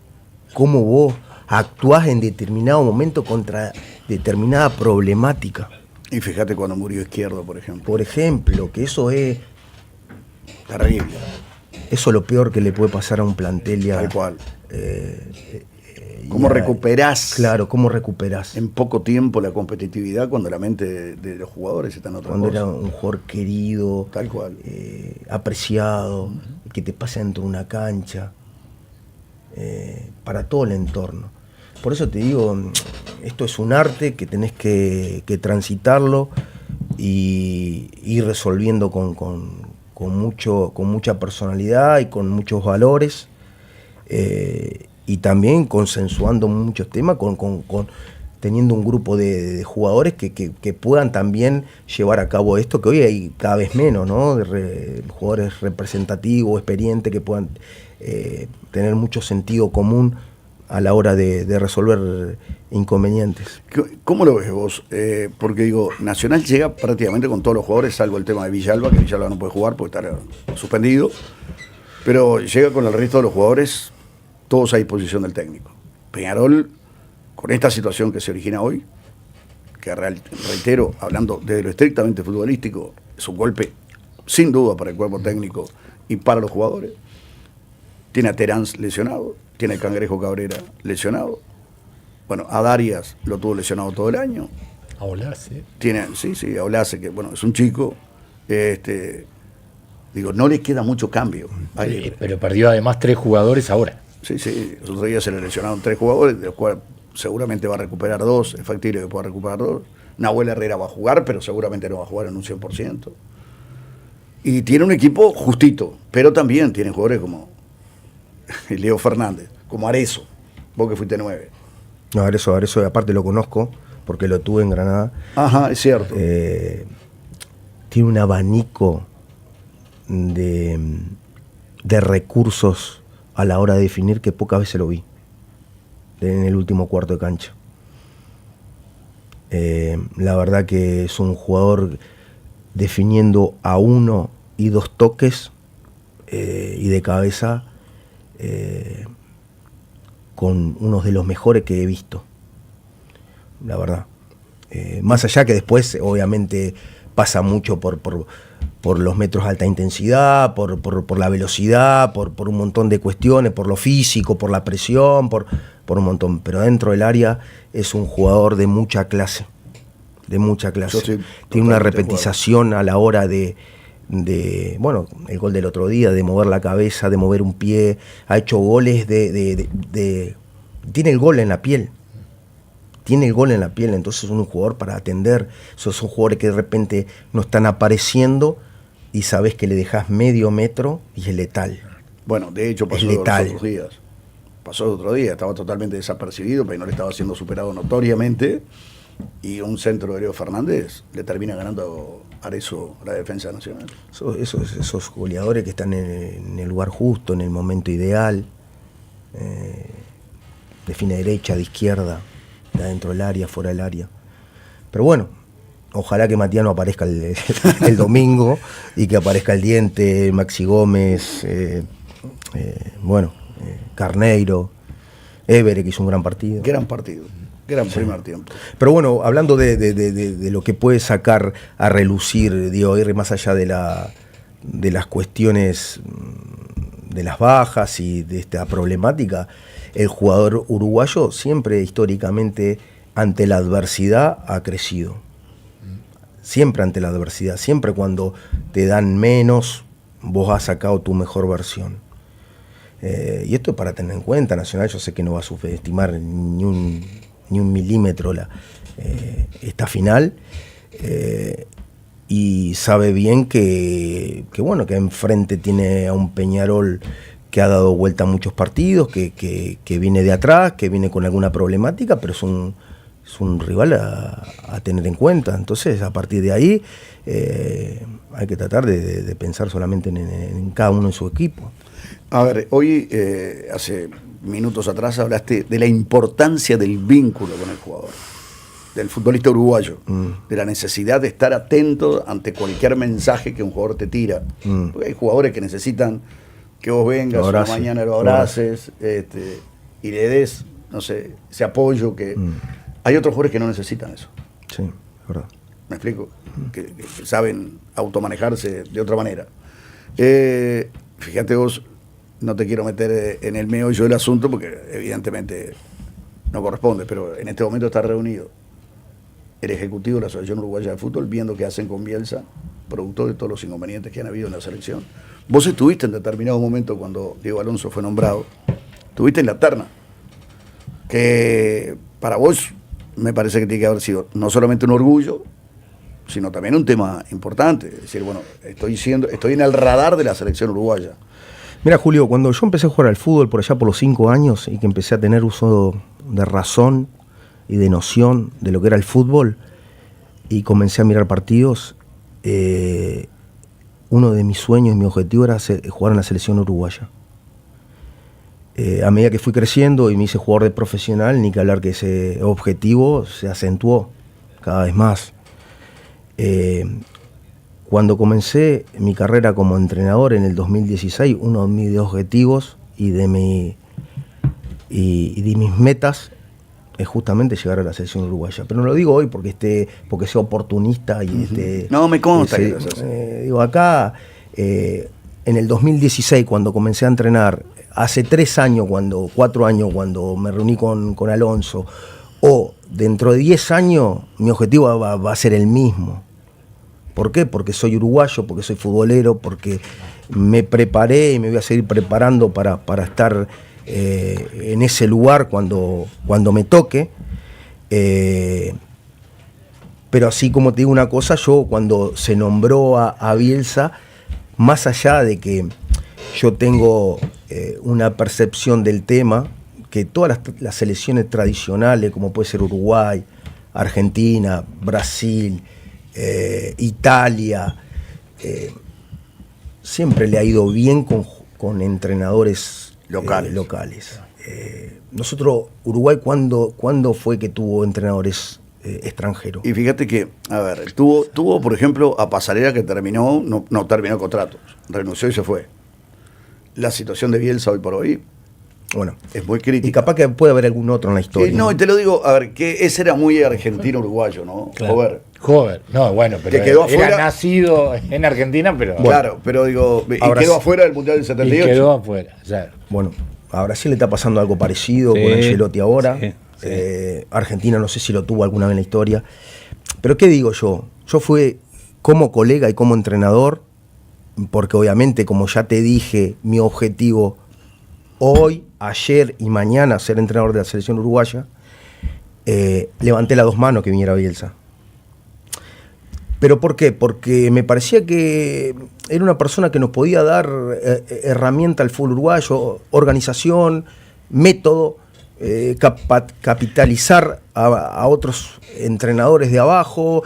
Cómo vos actuás en determinado momento contra determinada problemática. Y fíjate cuando murió Izquierdo, por ejemplo. Por ejemplo, que eso es terrible. Eso es lo peor que le puede pasar a un plantel. Tal cual. ¿Cómo recuperás? Claro, ¿cómo recuperás? En poco tiempo la competitividad cuando la mente de los jugadores está en otra cuando cosa. Era un jugador querido, tal cual, apreciado, que te pasa dentro de una cancha, para todo el entorno. Por eso te digo, esto es un arte que tenés que transitarlo y ir resolviendo con mucha personalidad y con muchos valores, y también consensuando muchos temas, teniendo un grupo de jugadores que puedan también llevar a cabo esto, que hoy hay cada vez menos, ¿no? Jugadores representativos, experientes, que puedan tener mucho sentido común a la hora de resolver inconvenientes. ¿Cómo lo ves vos? Porque digo, Nacional llega prácticamente con todos los jugadores, salvo el tema de Villalba, que Villalba no puede jugar porque está suspendido, pero llega con el resto de los jugadores, todos a disposición del técnico. Peñarol, con esta situación que se origina hoy, que reitero, hablando de lo estrictamente futbolístico, es un golpe sin duda para el cuerpo técnico y para los jugadores. Tiene a Terán lesionado, tiene a Cangrejo Cabrera lesionado. Bueno, a Darias lo tuvo lesionado todo el año. A Olace. Sí, a Olace, que bueno, es un chico. Digo, no le queda mucho cambio. Pero perdió además 3 jugadores ahora. Sí, los otros días se le lesionaron 3 jugadores, de los cuales seguramente va a recuperar 2, es factible que pueda recuperar 2. Nahuel Herrera va a jugar, pero seguramente no va a jugar en un 100%. Y tiene un equipo justito, pero también tiene jugadores como Leo Fernández, como Arezzo, vos que fuiste 9. No, Arezzo aparte lo conozco, porque lo tuve en Granada. Ajá, es cierto. Tiene un abanico de recursos a la hora de definir que pocas veces lo vi en el último cuarto de cancha. La verdad que es un jugador definiendo a 1 y 2 toques y de cabeza, con uno de los mejores que he visto, la verdad. Más allá que después obviamente pasa mucho por los metros de alta intensidad, por la velocidad, por un montón de cuestiones, por lo físico, por la presión, por un montón. Pero dentro del área es un jugador de mucha clase. Tiene una repetización a la hora de bueno, el gol del otro día, de mover la cabeza, de mover un pie. Ha hecho goles tiene el gol en la piel. Entonces es un jugador para atender. Son jugadores que de repente no están apareciendo y sabes que le dejas medio metro y es letal. Bueno, de hecho pasó los otros días. Pasó el otro día, estaba totalmente desapercibido, pero no le estaba siendo superado notoriamente. Y un centro de Leo Fernández le termina ganando Arezzo la defensa nacional. Esos goleadores que están en el lugar justo, en el momento ideal, define derecha, de izquierda, de adentro del área, fuera del área. Pero bueno, ojalá que Matías no aparezca el domingo y que aparezca el Diente, Maxi Gómez, Carneiro, Évere, que hizo un gran partido. Gran primer tiempo. Pero bueno, hablando de lo que puede sacar a relucir Diego Aguirre, más allá de las cuestiones de las bajas y de esta problemática, el jugador uruguayo siempre históricamente ante la adversidad ha crecido. siempre ante la adversidad, siempre cuando te dan menos, vos has sacado tu mejor versión. Y esto es para tener en cuenta. Nacional yo sé que no va a subestimar ni un milímetro esta final, y sabe bien que enfrente tiene a un Peñarol que ha dado vuelta a muchos partidos, que viene de atrás, que viene con alguna problemática, pero es un rival a tener en cuenta. Entonces, a partir de ahí, hay que tratar de pensar solamente en cada uno en su equipo. A ver, hoy, hace minutos atrás, hablaste de la importancia del vínculo con el jugador, del futbolista uruguayo, de la necesidad de estar atento ante cualquier mensaje que un jugador te tira. Porque hay jugadores que necesitan que vos vengas una mañana, lo abraces, y le des, no sé, ese apoyo que... Hay otros jugadores que no necesitan eso. Sí, verdad. ¿Me explico? Que saben automanejarse de otra manera. Fíjate vos, no te quiero meter en el meollo del asunto porque evidentemente no corresponde, pero en este momento está reunido el ejecutivo de la Asociación Uruguaya de Fútbol viendo qué hacen con Bielsa, producto de todos los inconvenientes que han habido en la selección. Vos estuviste en determinado momento cuando Diego Alonso fue nombrado, estuviste en la terna, que para vos me parece que tiene que haber sido no solamente un orgullo, sino también un tema importante. Es decir, bueno, estoy en el radar de la selección uruguaya. Mira, Julio, cuando yo empecé a jugar al fútbol por allá por los 5 años y que empecé a tener uso de razón y de noción de lo que era el fútbol y comencé a mirar partidos, uno de mis sueños y mi objetivo era jugar en la selección uruguaya. A medida que fui creciendo y me hice jugador de profesional, ni que hablar que ese objetivo se acentuó cada vez más. Cuando comencé mi carrera como entrenador en el 2016, uno de mis objetivos y de mis metas es justamente llegar a la selección uruguaya. Pero no lo digo hoy porque sea oportunista y no me consta que digo acá, en el 2016 cuando comencé a entrenar, hace 4 años cuando me reuní con Alonso, o dentro de 10 años mi objetivo va a ser el mismo. ¿Por qué? Porque soy uruguayo, porque soy futbolero, porque me preparé y me voy a seguir preparando para estar en ese lugar cuando me toque. Pero así como te digo una cosa, yo cuando se nombró a Bielsa, más allá de que yo tengo una percepción del tema, que todas las selecciones tradicionales, como puede ser Uruguay, Argentina, Brasil, Italia, siempre le ha ido bien con entrenadores locales. Nosotros, Uruguay, ¿cuándo fue que tuvo entrenadores extranjeros? Y fíjate que, a ver, tuvo por ejemplo, a Pasarela, que no terminó contrato, renunció y se fue. La situación de Bielsa hoy por hoy, bueno, es muy crítica. Y capaz que puede haber algún otro en la historia. No, y te lo digo, a ver, que ese era muy argentino-uruguayo, ¿no? Claro. Jover, no, bueno, pero que quedó afuera, era nacido en Argentina, pero... Claro, pero digo, y quedó afuera del Mundial del 78. Y quedó afuera, claro. Bueno, a Brasil le está pasando algo parecido con Ancelotti ahora. Sí. Argentina no sé si lo tuvo alguna vez en la historia. Pero ¿qué digo yo? Yo fui como colega y como entrenador, porque obviamente, como ya te dije, mi objetivo hoy, ayer y mañana ser entrenador de la selección uruguaya, levanté las 2 manos que viniera Bielsa. ¿Pero por qué? Porque me parecía que era una persona que nos podía dar herramienta al fútbol uruguayo, organización, método, capitalizar a otros entrenadores de abajo,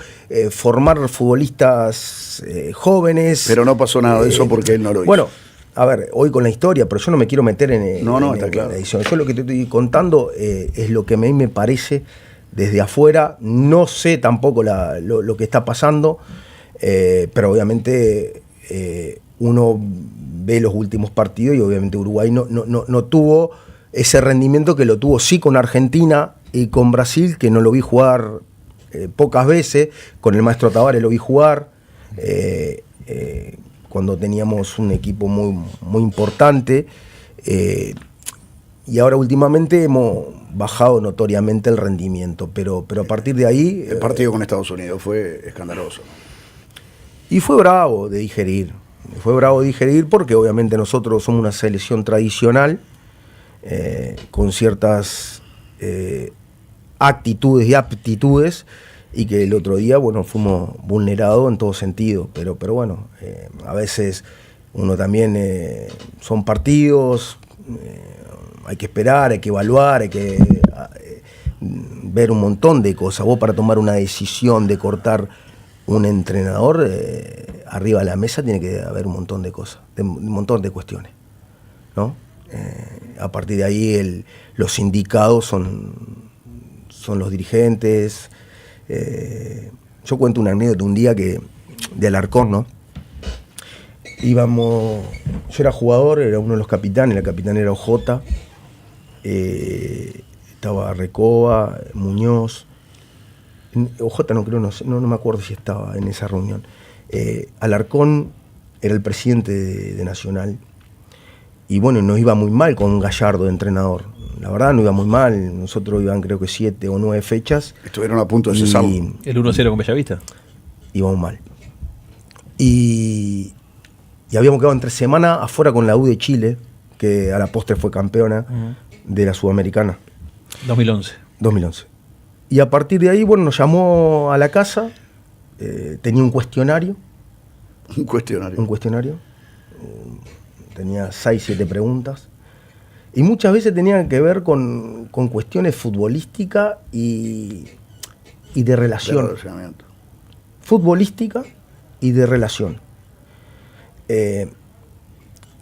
formar futbolistas jóvenes. Pero no pasó nada de eso porque él no lo hizo. Bueno, a ver, hoy con la historia, pero yo no me quiero meter en está claro. la edición. Yo lo que te estoy contando es lo que a mí me parece desde afuera. No sé tampoco lo que está pasando, pero obviamente uno ve los últimos partidos y obviamente Uruguay no tuvo ese rendimiento que lo tuvo sí con Argentina y con Brasil, que no lo vi jugar pocas veces. Con el maestro Tavares lo vi jugar cuando teníamos un equipo muy, muy importante. Y ahora últimamente hemos bajado notoriamente el rendimiento, pero a partir de ahí... El partido con Estados Unidos fue escandaloso. Y fue bravo de digerir. Fue bravo de digerir porque obviamente nosotros somos una selección tradicional, con ciertas actitudes y aptitudes, y que el otro día, bueno, fuimos vulnerados en todo sentido. Pero bueno, a veces uno también... son partidos... hay que esperar, hay que evaluar, hay que ver un montón de cosas. Vos para tomar una decisión de cortar un entrenador, arriba de la mesa tiene que haber un montón de cosas, un montón de cuestiones, ¿no? A partir de ahí los indicados son los dirigentes. Yo cuento una anécdota un día de Alarcón, ¿no? Yo era jugador, era uno de los capitanes, la capitana era Ojota, estaba Recoba, Muñoz, Ojota no me acuerdo si estaba en esa reunión. Alarcón era el presidente de Nacional, y bueno, nos iba muy mal con Gallardo de entrenador, la verdad nos iba muy mal, nosotros iban creo que 7 o 9 fechas. Estuvieron a punto de cesarlo. El 1-0 con Bellavista. Íbamos mal. Y habíamos quedado entre semana afuera con la U de Chile, que a la postre fue campeona de la Sudamericana. 2011. Y a partir de ahí, bueno, nos llamó a la casa, tenía un cuestionario. Un cuestionario. Tenía 6, 7 preguntas. Y muchas veces tenían que ver con cuestiones futbolísticas y de relación. Futbolística y de relación.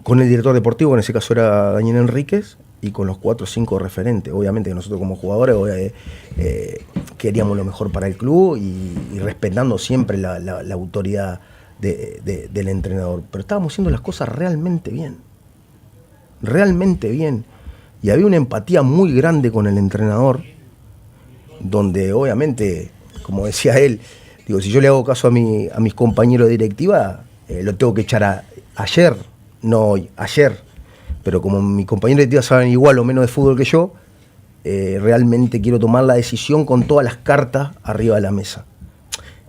Con el director deportivo, en ese caso era Daniel Enríquez, y con los 4 o 5 referentes. Obviamente que nosotros como jugadores queríamos lo mejor para el club y respetando siempre la autoridad del entrenador. Pero estábamos haciendo las cosas realmente bien. Y había una empatía muy grande con el entrenador, donde obviamente, como decía él, digo, si yo le hago caso a mis compañeros de directiva, lo tengo que echar ayer, no hoy, ayer. Pero como mis compañeros de directiva saben igual o menos de fútbol que yo, realmente quiero tomar la decisión con todas las cartas arriba de la mesa.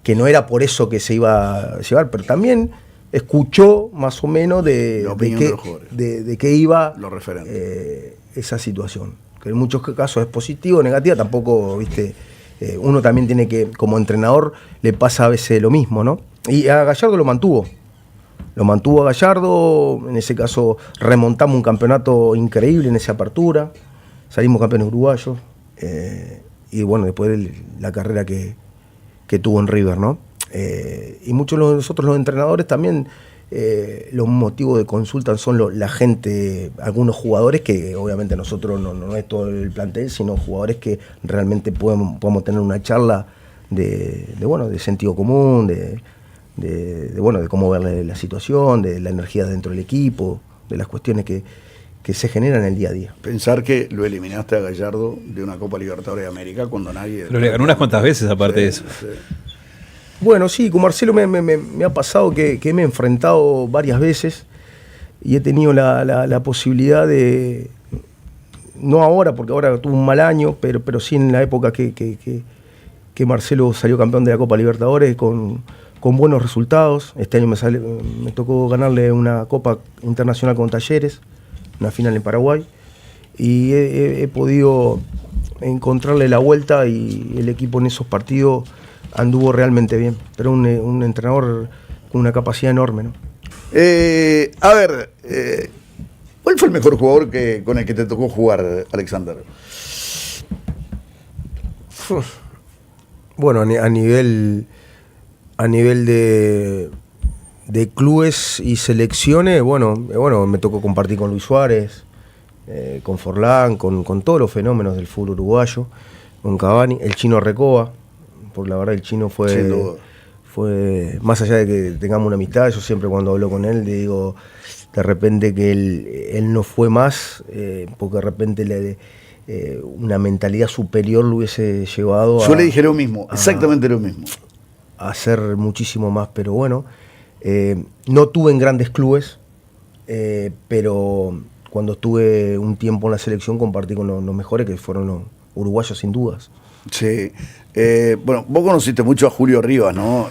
Que no era por eso que se iba a llevar, pero también escuchó más o menos de qué iba esa situación. Que en muchos casos es positivo o negativa, tampoco, viste, uno también tiene que, como entrenador, le pasa a veces lo mismo, ¿no? Y a Gallardo lo mantuvo a Gallardo, en ese caso remontamos un campeonato increíble en esa apertura, salimos campeones uruguayos, y bueno, después la carrera que tuvo en River, ¿no? Y muchos de nosotros los entrenadores también, los motivos de consulta son la gente, algunos jugadores que obviamente nosotros no es todo el plantel, sino jugadores que realmente podemos tener una charla de sentido común, de cómo ver la situación, de la energía dentro del equipo, de las cuestiones que se generan en el día a día. Pensar que lo eliminaste a Gallardo de una Copa Libertadores de América cuando nadie... Lo le ganó unas cuantas veces aparte de eso. Sí. Bueno, sí, con Marcelo me ha pasado que me he enfrentado varias veces y he tenido la posibilidad de... No ahora, porque ahora tuvo un mal año, pero sí en la época que Marcelo salió campeón de la Copa Libertadores con buenos resultados. Este año me tocó ganarle una Copa Internacional con Talleres, una final en Paraguay, y he podido encontrarle la vuelta y el equipo en esos partidos anduvo realmente bien. Pero un entrenador con una capacidad enorme, ¿no? ¿Cuál fue el mejor jugador con el que te tocó jugar, Alexander? Bueno, a nivel de clubes y selecciones, bueno, me tocó compartir con Luis Suárez, con Forlán, con todos los fenómenos del fútbol uruguayo, con Cavani, el Chino Recoba, porque la verdad el Chino fue, más allá de que tengamos una amistad, yo siempre cuando hablo con él le digo de repente que él no fue más, porque de repente una mentalidad superior lo hubiese llevado Yo le dije lo mismo, exactamente lo mismo. A hacer muchísimo más, pero bueno, no tuve en grandes clubes, pero cuando estuve un tiempo en la selección compartí con los mejores, que fueron los uruguayos sin dudas. Sí. Bueno, vos conociste mucho a Julio Rivas, ¿no?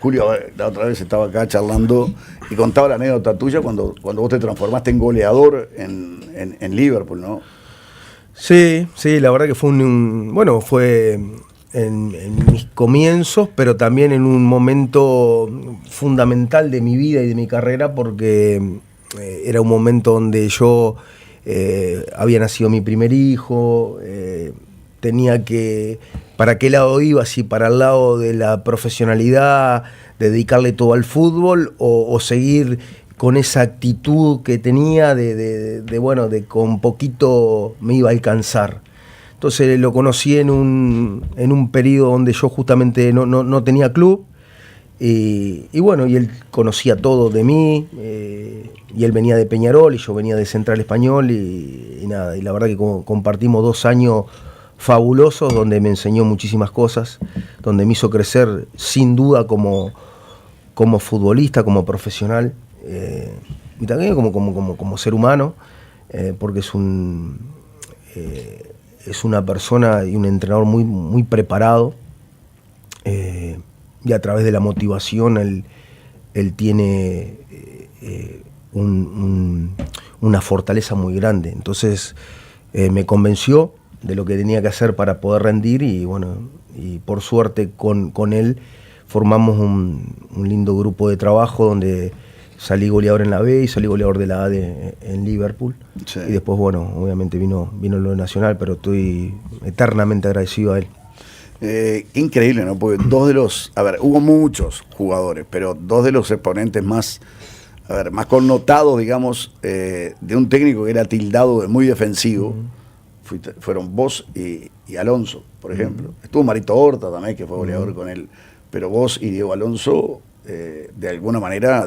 Julio la otra vez estaba acá charlando y contaba la anécdota tuya cuando vos te transformaste en goleador en Liverpool, ¿no? Sí, la verdad que fue fue en mis comienzos, pero también en un momento fundamental de mi vida y de mi carrera, porque era un momento donde yo había nacido mi primer hijo, tenía que, ¿para qué lado iba? Si para el lado de la profesionalidad, de dedicarle todo al fútbol, o seguir con esa actitud que tenía de con poquito me iba a alcanzar. Entonces lo conocí en un periodo donde yo justamente no tenía club, y él conocía todo de mí, y él venía de Peñarol y yo venía de Central Español, y nada, y la verdad que compartimos 2 años fabulosos donde me enseñó muchísimas cosas, donde me hizo crecer sin duda como futbolista, como profesional, y también como ser humano, porque es una persona y un entrenador muy, muy preparado, y a través de la motivación él tiene una fortaleza muy grande. Entonces me convenció de lo que tenía que hacer para poder rendir, y por suerte con él formamos un lindo grupo de trabajo donde salí goleador en la B y salí goleador de la A en Liverpool. Sí. Y después, obviamente vino lo nacional, pero estoy eternamente agradecido a él. Increíble, ¿no? Porque hubo muchos jugadores, pero 2 de los exponentes más connotados, digamos, de un técnico que era tildado de muy defensivo, fueron vos y Alonso, por ejemplo. Estuvo Marito Horta también, que fue goleador con él, pero vos y Diego Alonso, de alguna manera,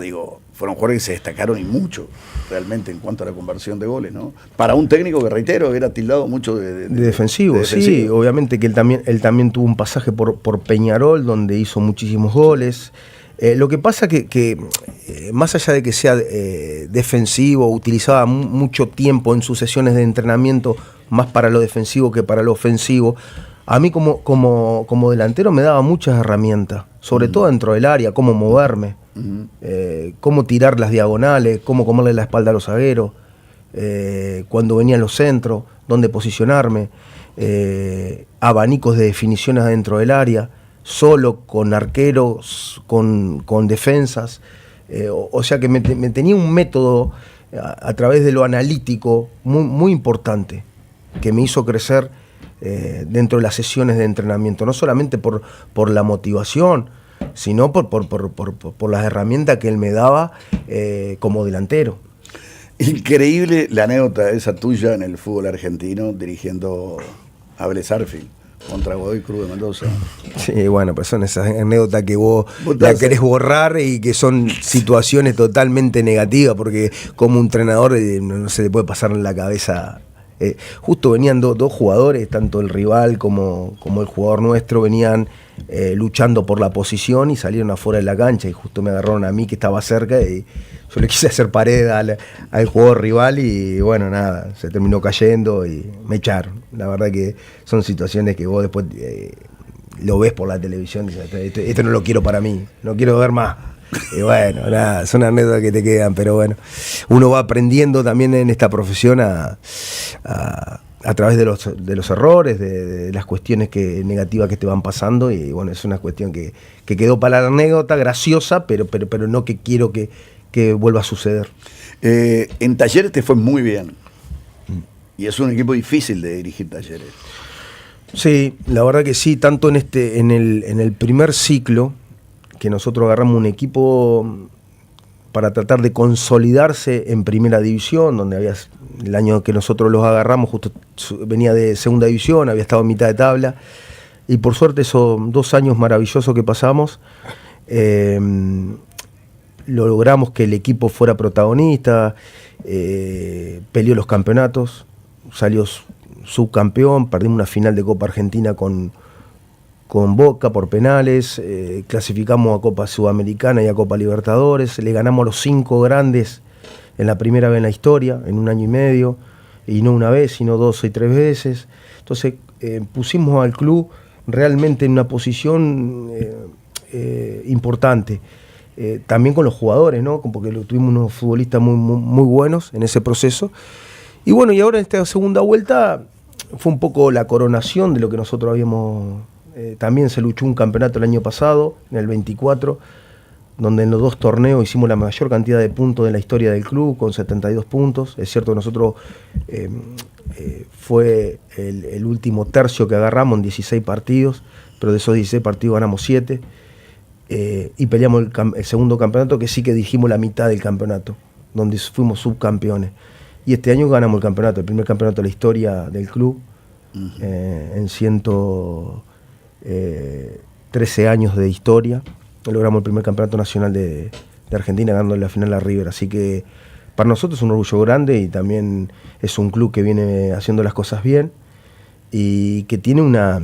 fueron jugadores que se destacaron y mucho, realmente, en cuanto a la conversión de goles, ¿no? Para un técnico que, reitero, era tildado mucho de defensivo. Sí, obviamente que él también tuvo un pasaje por Peñarol, donde hizo muchísimos goles. Lo que pasa que más allá de que sea defensivo, utilizaba mucho tiempo en sus sesiones de entrenamiento más para lo defensivo que para lo ofensivo. A mí como delantero me daba muchas herramientas, sobre todo dentro del área, cómo moverme, cómo tirar las diagonales, cómo comerle la espalda a los zagueros, cuando venían los centros, dónde posicionarme, abanicos de definiciones adentro del área, solo, con arqueros, con defensas. O sea que me tenía un método a través de lo analítico muy, muy importante, que me hizo crecer dentro de las sesiones de entrenamiento, no solamente por la motivación, sino por las herramientas que él me daba como delantero. Increíble la anécdota esa tuya en el fútbol argentino, dirigiendo a Vélez Arfield contra Godoy Cruz de Mendoza. Sí, pues son esas anécdotas que vos la querés borrar, y que son situaciones totalmente negativas, porque como un entrenador no se le puede pasar en la cabeza. Justo venían dos jugadores, tanto el rival como el jugador nuestro, venían luchando por la posición y salieron afuera de la cancha, y justo me agarraron a mí, que estaba cerca, y yo le quise hacer pared al jugador rival, y nada, se terminó cayendo y me echaron. La verdad que son situaciones que vos después lo ves por la televisión y dices, esto no lo quiero para mí, no quiero ver más. Y nada, son anécdotas que te quedan, pero uno va aprendiendo también en esta profesión a través de los errores, de las cuestiones negativas que te van pasando, y es una cuestión que quedó para la anécdota, graciosa, pero no que quiero que vuelva a suceder. En Talleres te fue muy bien, y es un equipo difícil de dirigir, Talleres. Sí, la verdad que sí, tanto en el primer ciclo, que nosotros agarramos un equipo para tratar de consolidarse en primera división, donde el año que nosotros los agarramos justo venía de segunda división, había estado en mitad de tabla, y por suerte esos 2 años maravillosos que pasamos, logramos que el equipo fuera protagonista, peleó los campeonatos, salió subcampeón, perdimos una final de Copa Argentina con Boca por penales, clasificamos a Copa Sudamericana y a Copa Libertadores, le ganamos a los 5 grandes en la primera vez en la historia, en 1 año y medio, y no una vez, sino 2 y 3 veces. Entonces pusimos al club realmente en una posición importante. También con los jugadores, ¿no? Porque tuvimos unos futbolistas muy buenos en ese proceso. Y bueno, y ahora en esta segunda vuelta fue un poco la coronación de lo que nosotros habíamos... también se luchó un campeonato el año pasado, en el 24, donde en los 2 torneos hicimos la mayor cantidad de puntos de la historia del club, con 72 puntos. Es cierto que nosotros fue el último tercio que agarramos en 16 partidos, pero de esos 16 partidos ganamos 7. Y peleamos el segundo campeonato, que sí que dijimos la mitad del campeonato, donde fuimos subcampeones. Y este año ganamos el campeonato, el primer campeonato de la historia del club, en 113 años de historia. Logramos el primer campeonato nacional de Argentina, ganando la final a River. Así que para nosotros es un orgullo grande, y también es un club que viene haciendo las cosas bien y que tiene una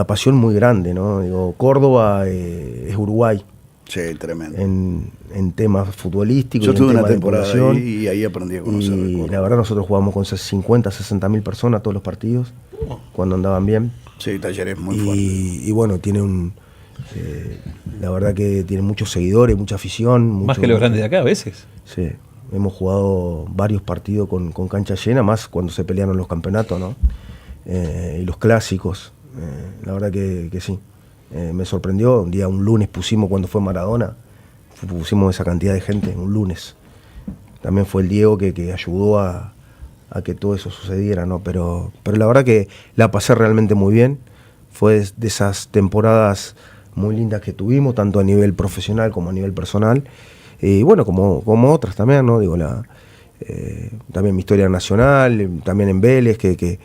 pasión muy grande, ¿no? Digo, Córdoba es Uruguay. Sí, tremendo. En temas futbolísticos. Yo tuve una temas temporada ahí, y ahí aprendí a conocer. Y la verdad, nosotros jugamos con 50, 60 mil personas todos los partidos, cuando andaban bien. Sí, Talleres muy fuerte. Y bueno, tiene la verdad que tiene muchos seguidores, mucha afición. Más que los grandes de acá a veces. Sí, hemos jugado varios partidos con cancha llena, más cuando se pelearon los campeonatos, ¿no? Y los clásicos. La verdad que sí. Me sorprendió. Un lunes pusimos, cuando fue Maradona, pusimos esa cantidad de gente, un lunes. También fue el Diego que ayudó a que todo eso sucediera, ¿no? Pero la verdad que la pasé realmente muy bien. Fue de esas temporadas muy lindas que tuvimos, tanto a nivel profesional como a nivel personal. Y bueno, como otras también, ¿no? Digo, también mi historia nacional, también en Vélez, que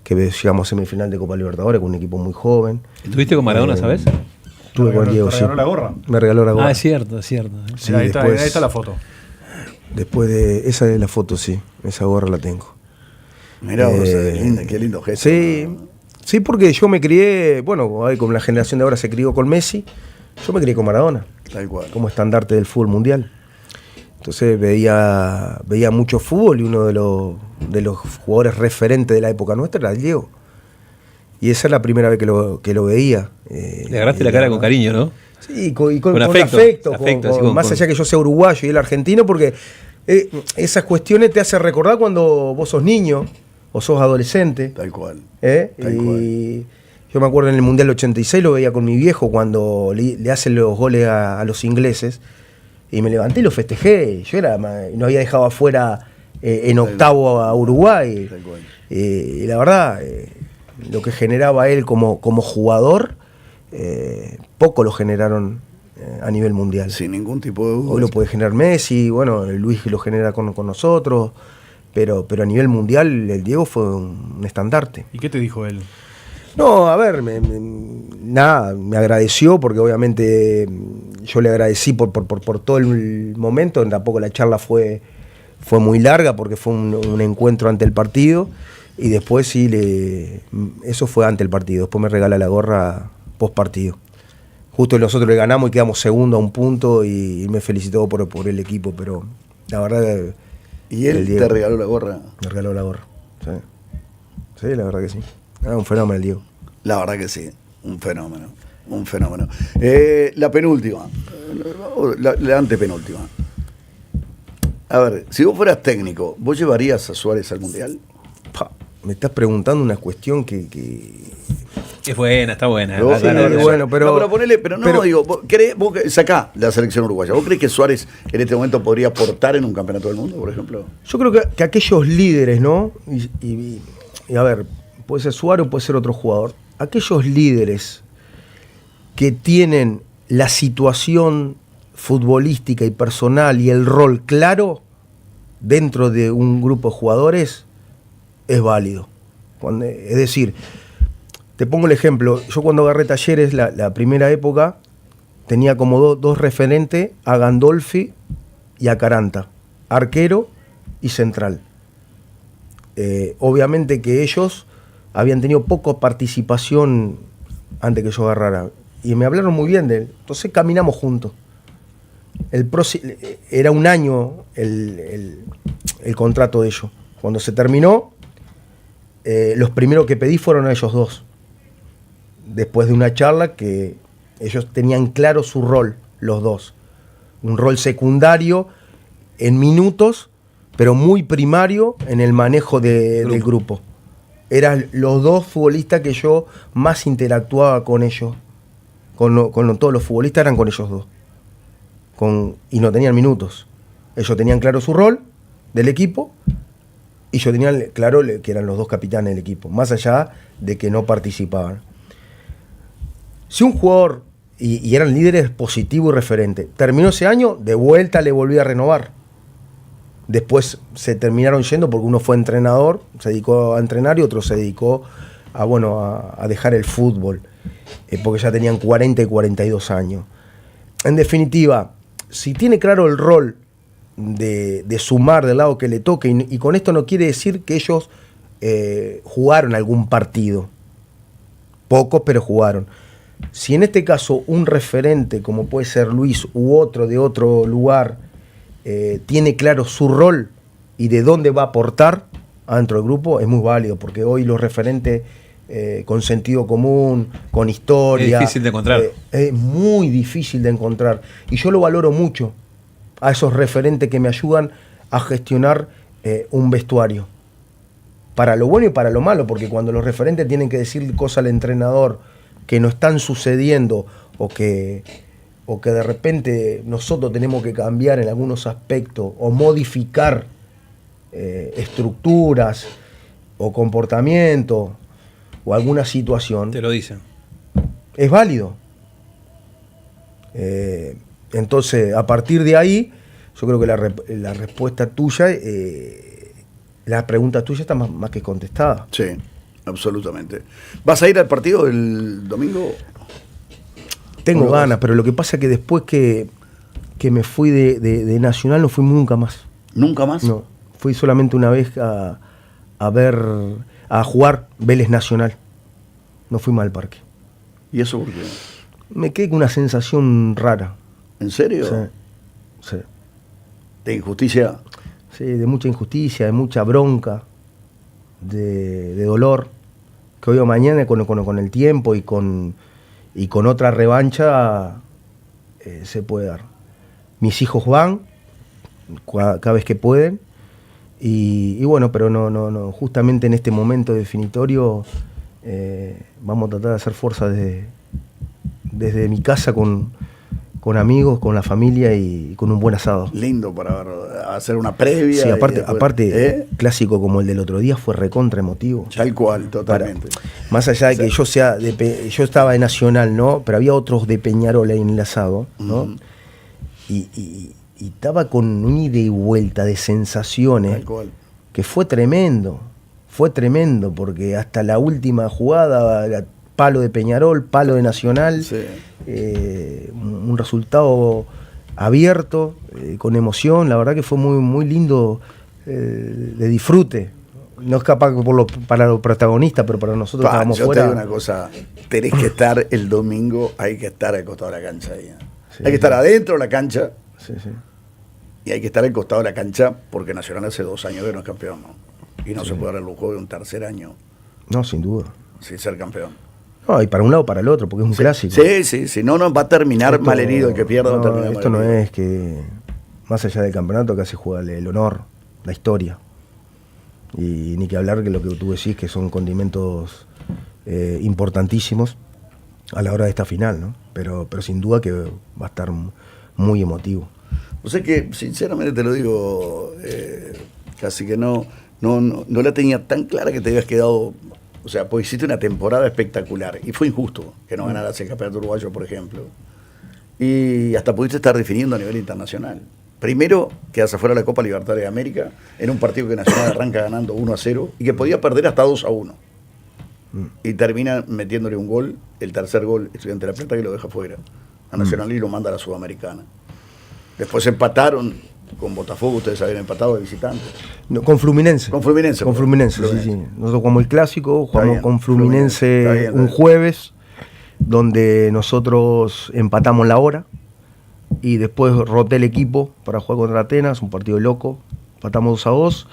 llegamos a semifinal de Copa Libertadores con un equipo muy joven. ¿Estuviste con Maradona, sabes? Estuve con Diego, ¿Te regaló la gorra? Me regaló la gorra. Es cierto, es cierto. Sí, ahí después, está la foto. Después de esa de la foto, sí. Esa gorra la tengo. Mirá, qué lindo gesto. Sí, sí, porque yo me crié, bueno, como la generación de ahora se crió con Messi, yo me crié con Maradona. Tal cual. Como estandarte del fútbol mundial. Entonces veía mucho fútbol, y uno de los jugadores referentes de la época nuestra era el Diego. Y esa es la primera vez que lo veía. Le agarraste la cara con cariño, ¿no? Sí, con afecto, más allá que yo sea uruguayo y él argentino, porque esas cuestiones te hacen recordar cuando vos sos niño o sos adolescente. Tal cual. Y yo me acuerdo en el Mundial 86 lo veía con mi viejo cuando le hacen los goles a los ingleses, y me levanté y lo festejé. Yo no había dejado afuera en octavo a Uruguay. Y la verdad, lo que generaba él como jugador, poco lo generaron a nivel mundial. Sin ningún tipo de duda. Hoy lo puede generar Messi, bueno, Luis lo genera con nosotros, pero a nivel mundial el Diego fue un estandarte. ¿Y qué te dijo él? No, a ver, me agradeció, porque obviamente yo le agradecí por todo el momento. Tampoco la charla fue muy larga, porque fue un encuentro ante el partido, y después sí, eso fue ante el partido. Después me regala la gorra post partido. Justo nosotros le ganamos y quedamos segundo a un punto, y me felicitó por el equipo, pero la verdad... ¿Y él te regaló la gorra? Me regaló la gorra, sí. Sí, la verdad que sí. Un fenómeno el Diego. La verdad que sí, un fenómeno. La penúltima, la antepenúltima. A ver, si vos fueras técnico, ¿vos llevarías a Suárez al Mundial? Me estás preguntando una cuestión que... Es buena, está buena. Bueno, pero digo, vos sacá la selección uruguaya. ¿Vos crees que Suárez en este momento podría aportar en un campeonato del mundo, por ejemplo? Yo creo que aquellos líderes, ¿no? Y a ver, puede ser Suárez o puede ser otro jugador. Aquellos líderes que tienen la situación futbolística y personal y el rol claro dentro de un grupo de jugadores, es válido. Es decir, te pongo el ejemplo. Yo cuando agarré Talleres, la primera época, tenía como dos referentes, a Gandolfi y a Caranta, arquero y central. Obviamente que ellos habían tenido poca participación antes que yo agarrara, y me hablaron muy bien de él. Entonces caminamos juntos. era un año el contrato de ellos. Cuando se terminó, los primeros que pedí fueron a ellos dos. Después de una charla que ellos tenían claro su rol, los dos. Un rol secundario en minutos, pero muy primario en el manejo del grupo. Eran los dos futbolistas que yo más interactuaba con ellos. Con todos los futbolistas eran con ellos dos. Y no tenían minutos. Ellos tenían claro su rol del equipo y yo tenía claro que eran los dos capitanes del equipo, más allá de que no participaban. Si un jugador, y eran líderes positivo y referente, terminó ese año, de vuelta le volví a renovar. Después se terminaron yendo porque uno fue entrenador, se dedicó a entrenar y otro se dedicó a dejar el fútbol, porque ya tenían 40 y 42 años. En definitiva, si tiene claro el rol de sumar del lado que le toque, y con esto no quiere decir que ellos jugaron algún partido, pocos, pero jugaron. Si en este caso un referente, como puede ser Luis u otro de otro lugar, tiene claro su rol y de dónde va a aportar adentro del grupo, es muy válido, porque hoy los referentes con sentido común, con historia, es difícil de encontrar. Es muy difícil de encontrar. Y yo lo valoro mucho a esos referentes que me ayudan a gestionar un vestuario. Para lo bueno y para lo malo, porque cuando los referentes tienen que decir cosas al entrenador que no están sucediendo o que de repente nosotros tenemos que cambiar en algunos aspectos o modificar estructuras o comportamiento o alguna situación, Te lo dicen. es válido. Entonces, a partir de ahí, yo creo que la respuesta tuya, la pregunta tuya está más que contestada. Sí, absolutamente. ¿Vas a ir al partido el domingo? Tengo ganas, pero lo que pasa es que después que me fui de Nacional no fui nunca más. ¿Nunca más? No, fui solamente una vez a jugar Vélez Nacional. No fui más al parque. ¿Y eso por qué? Me quedé con una sensación rara. ¿En serio? Sí. ¿De injusticia? Sí, de mucha injusticia, de mucha bronca, de dolor, que hoy o mañana con el tiempo y con otra revancha se puede dar. Mis hijos van cada vez que pueden y bueno, pero no, justamente en este momento definitorio vamos a tratar de hacer fuerza desde mi casa con amigos, con la familia y con un buen asado. Lindo para hacer una previa. Sí, aparte, después, clásico como el del otro día fue recontra emotivo. Tal cual, totalmente. Más allá de que yo estaba de Nacional, ¿no? Pero había otros de Peñarol ahí en el asado, ¿no? Uh-huh. Y estaba con un ida y vuelta de sensaciones. Tal cual. Que fue tremendo, porque hasta la última jugada, palo de Peñarol, palo de Nacional, sí. Un resultado abierto, con emoción, la verdad que fue muy, muy lindo, de disfrute. No es capaz para los protagonistas, pero para nosotros estábamos yo fuera. Te digo una cosa, tenés que estar el domingo, hay que estar al costado de la cancha ahí. Sí, hay que estar adentro de la cancha. Sí. Y hay que estar al costado de la cancha porque Nacional hace 2 años que no es campeón, ¿no? Y no se puede dar el lujo de un tercer año. No, sin duda. Sin ser campeón. No, y para un lado o para el otro, porque es un clásico. Sí. No, va a terminar mal herido el que pierda. No, esto no es que, más allá del campeonato, casi juega el honor, la historia. Y ni que hablar que lo que tú decís, que son condimentos importantísimos a la hora de esta final, ¿no? Pero sin duda que va a estar muy emotivo. O sea que, sinceramente te lo digo, casi que no la tenía tan clara que te habías quedado. O sea, pues hiciste una temporada espectacular y fue injusto que no ganaras el campeonato uruguayo, por ejemplo. Y hasta pudiste estar definiendo a nivel internacional. Primero, quedas afuera de la Copa Libertadores de América en un partido que Nacional arranca ganando 1-0 y que podía perder hasta 2-1. Y termina metiéndole un gol, el tercer gol, Estudiante de La Plata, que lo deja fuera a Nacional y lo manda a la Sudamericana. Después empataron con Botafogo, ustedes habían empatado de visitantes. No, con Fluminense. Con Fluminense, sí. Nosotros jugamos el clásico, jugamos con Fluminense un jueves, donde nosotros empatamos la hora y después roté el equipo para jugar contra Atenas, un partido loco, empatamos 2-2,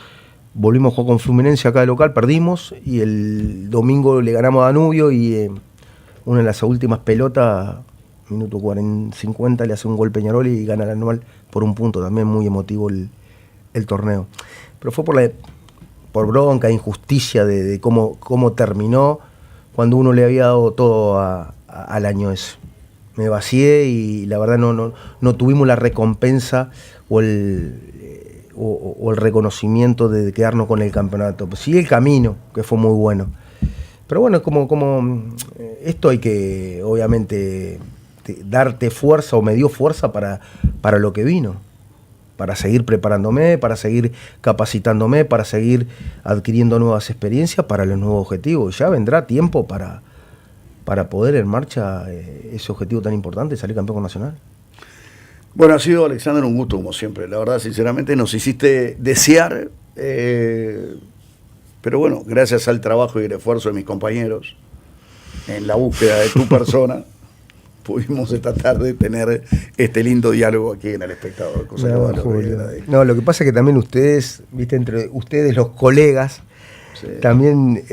volvimos a jugar con Fluminense acá de local, perdimos, y el domingo le ganamos a Danubio y una de las últimas pelotas, minuto 50, le hace un gol Peñarol y gana el Anual por un punto, también muy emotivo el torneo. Pero fue por bronca, injusticia de cómo terminó, cuando uno le había dado todo al año ese. Me vacié y la verdad no tuvimos la recompensa o el reconocimiento de quedarnos con el campeonato. Pues sí, el camino, que fue muy bueno. Pero bueno, como esto hay que, obviamente, darte fuerza, o me dio fuerza para lo que vino. Para seguir preparándome, para seguir capacitándome, para seguir adquiriendo nuevas experiencias para los nuevos objetivos. Ya vendrá tiempo para poder en marcha ese objetivo tan importante, salir campeón nacional. Bueno, ha sido, Alexander, un gusto como siempre. La verdad, sinceramente, nos hiciste desear, pero bueno, gracias al trabajo y el esfuerzo de mis compañeros en la búsqueda de tu persona, pudimos esta tarde tener este lindo diálogo aquí en El Espectador. No, lo que pasa es que también ustedes, viste, entre ustedes los colegas, sí, también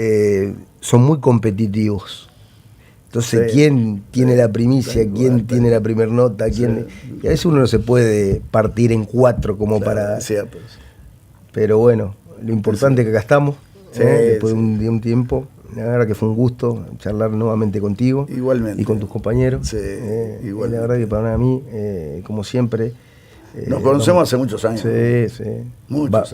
son muy competitivos. Entonces, sí, ¿quién tiene la primicia? ¿Quién tiene la primer nota? ¿Quién? Sí. Y a veces uno no se puede partir en 4 como para... Cierto. Pero bueno, lo importante es que acá estamos, sí, después de un tiempo. La verdad que fue un gusto charlar nuevamente contigo. Igualmente. Y con tus compañeros. Sí, igualmente. La verdad que para mí, como siempre... Nos conocemos hace muchos años. Sí, sí.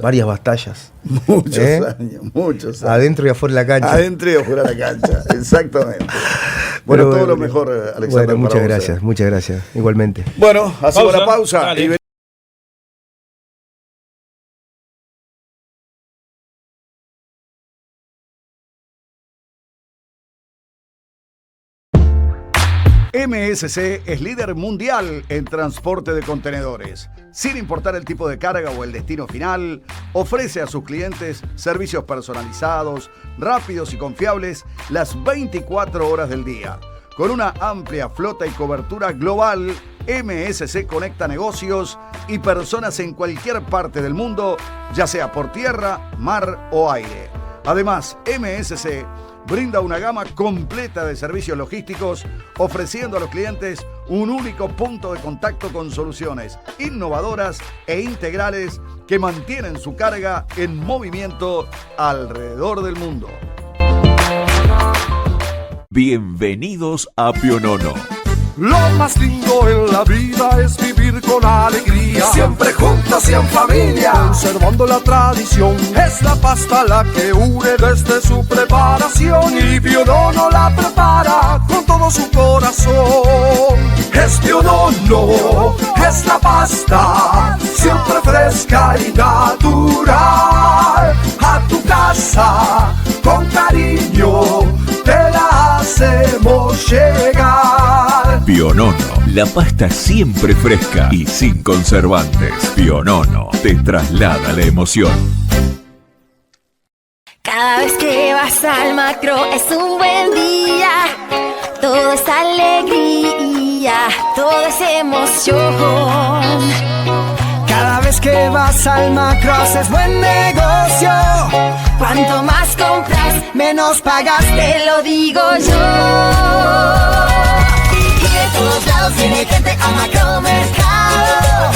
Varias batallas. Muchos años. Adentro y afuera de la cancha. Adentro y afuera de la cancha, exactamente. Bueno, todo lo mejor, Alexander. Bueno, muchas gracias. Igualmente. Bueno, hacemos la pausa. MSC es líder mundial en transporte de contenedores. Sin importar el tipo de carga o el destino final, ofrece a sus clientes servicios personalizados, rápidos y confiables las 24 horas del día. Con una amplia flota y cobertura global, MSC conecta negocios y personas en cualquier parte del mundo, ya sea por tierra, mar o aire. Además, MSC brinda una gama completa de servicios logísticos, ofreciendo a los clientes un único punto de contacto con soluciones innovadoras e integrales que mantienen su carga en movimiento alrededor del mundo. Bienvenidos a Pionono. Lo más lindo en la vida es vivir con alegría, siempre juntos y en familia, conservando la tradición. Es la pasta la que une desde su preparación, y Pionono la prepara con todo su corazón. Es Pionono, es la pasta, siempre fresca y natural. A tu casa, con cariño, te la hacemos llegar. Pionono, la pasta siempre fresca y sin conservantes. Pionono te traslada la emoción. Cada vez que vas al Macro es un buen día. Todo es alegría, todo es emoción. Cada vez que vas al Macro haces buen negocio. Cuanto más compras, menos pagas, te lo digo yo. De todos lados viene gente a Macromercado,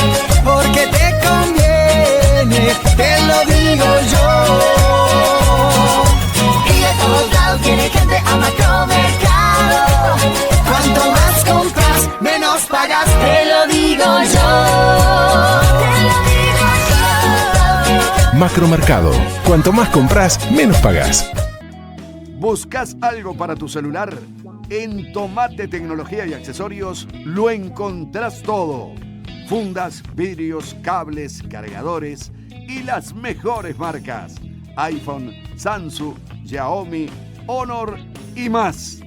porque te conviene, te lo digo yo. Y de todos lados viene gente a Macromercado. Cuanto más compras, menos pagas, te lo digo yo. Te lo digo yo. Macromercado. Cuanto más compras, menos pagas. ¿Buscas algo para tu celular? En Tomate Tecnología y Accesorios lo encontrás todo. Fundas, vidrios, cables, cargadores y las mejores marcas. iPhone, Samsung, Xiaomi, Honor y más.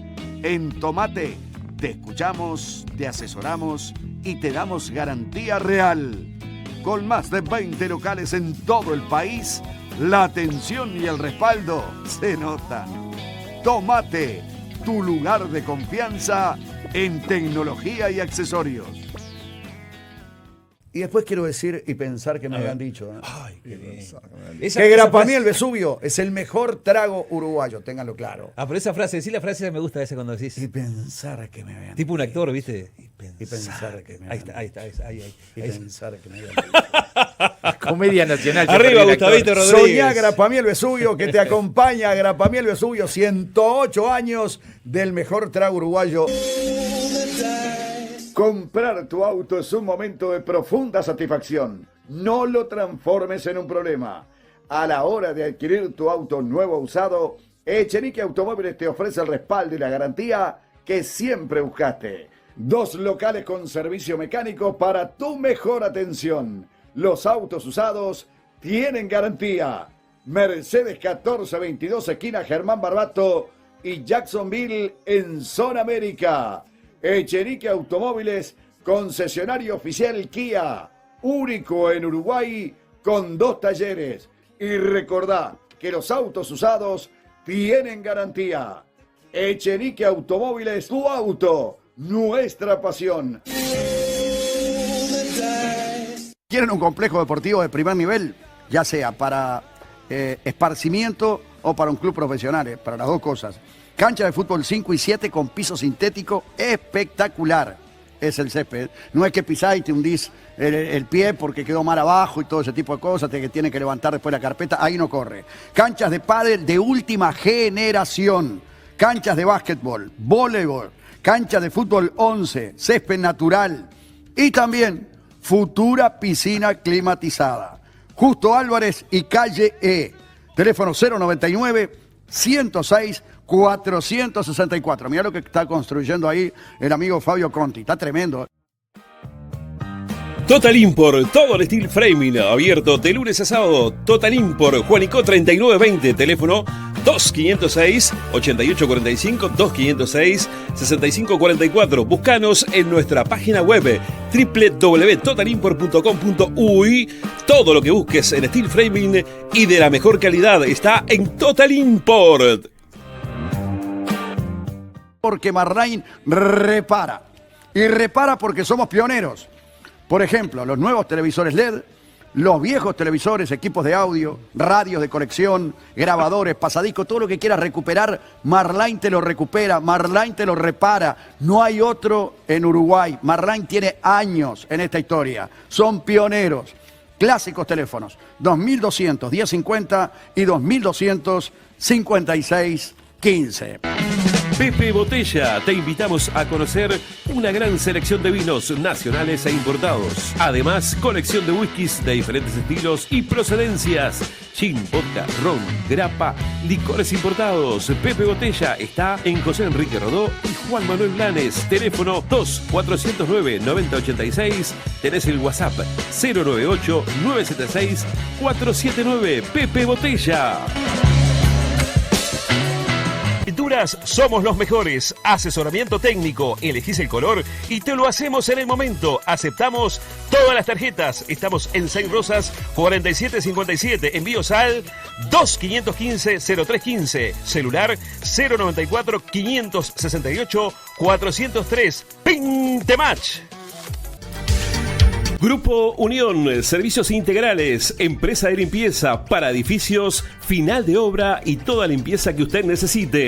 En Tomate te escuchamos, te asesoramos y te damos garantía real. Con más de 20 locales en todo el país, la atención y el respaldo se notan. Tomate, tu lugar de confianza en tecnología y accesorios. Y después quiero decir y pensar que me habían dicho. Ay, qué bien. Que Grapamiel Vesubio es el mejor trago uruguayo, ténganlo claro. Pero esa frase, sí, la frase me gusta esa cuando decís. Y pensar que me habían Tipo un actor, ¿viste? Y pensar que me habían Ahí está. Y pensar que me habían Comedia nacional. Arriba, Gustavito Rodríguez. Soñá Grapamiel Vesubio, que te acompaña. Grapamiel Vesubio, 108 años del mejor trago uruguayo. Comprar tu auto es un momento de profunda satisfacción. No lo transformes en un problema. A la hora de adquirir tu auto nuevo o usado, Echenique Automóviles te ofrece el respaldo y la garantía que siempre buscaste. 2 locales con servicio mecánico para tu mejor atención. Los autos usados tienen garantía. Mercedes 1422, esquina Germán Barbato y Jacksonville en Zona América. Echenique Automóviles, concesionario oficial Kia, único en Uruguay con 2 talleres. Y recordá que los autos usados tienen garantía. Echenique Automóviles, tu auto, nuestra pasión. ¿Quieren un complejo deportivo de primer nivel? Ya sea para esparcimiento o para un club profesional, para las dos cosas. Cancha de fútbol 5 y 7 con piso sintético espectacular. Es el césped. No es que pisás y te hundís el pie porque quedó mal abajo y todo ese tipo de cosas, que tiene que levantar después la carpeta. Ahí no corre. Canchas de pádel de última generación. Canchas de básquetbol, voleibol, canchas de fútbol 11, césped natural. Y también futura piscina climatizada. Justo Álvarez y calle E. Teléfono 099-106-464. Mirá lo que está construyendo ahí el amigo Fabio Conti. Está tremendo. Total Import, todo el steel framing, abierto de lunes a sábado. Total Import, Juanico 3920, teléfono 2506-8845, 2506-6544. Búscanos en nuestra página web www.totalimport.com.uy. Todo lo que busques en steel framing y de la mejor calidad está en Total Import. Porque Marrain repara. Y repara porque somos pioneros. Por ejemplo, los nuevos televisores LED, los viejos televisores, equipos de audio, radios de conexión, grabadores, pasadiscos, todo lo que quieras recuperar, Marrain te lo recupera, Marrain te lo repara. No hay otro en Uruguay. Marrain tiene años en esta historia. Son pioneros. Clásicos teléfonos, 2200 1050 y 2200 5615. Pepe Botella, te invitamos a conocer una gran selección de vinos nacionales e importados. Además, colección de whiskies de diferentes estilos y procedencias. Gin, vodka, ron, grappa, licores importados. Pepe Botella está en José Enrique Rodó y Juan Manuel Blanes. Teléfono 2-409-9086. Tenés el WhatsApp 098-976-479. Pepe Botella. Pinturas Somos los Mejores. Asesoramiento técnico. Elegís el color y te lo hacemos en el momento. Aceptamos todas las tarjetas. Estamos en Saint Rosas 4757. Envíos al 2515-0315. Celular 094-568-403. Pintematch. Grupo Unión, servicios integrales, empresa de limpieza para edificios, final de obra y toda limpieza que usted necesite.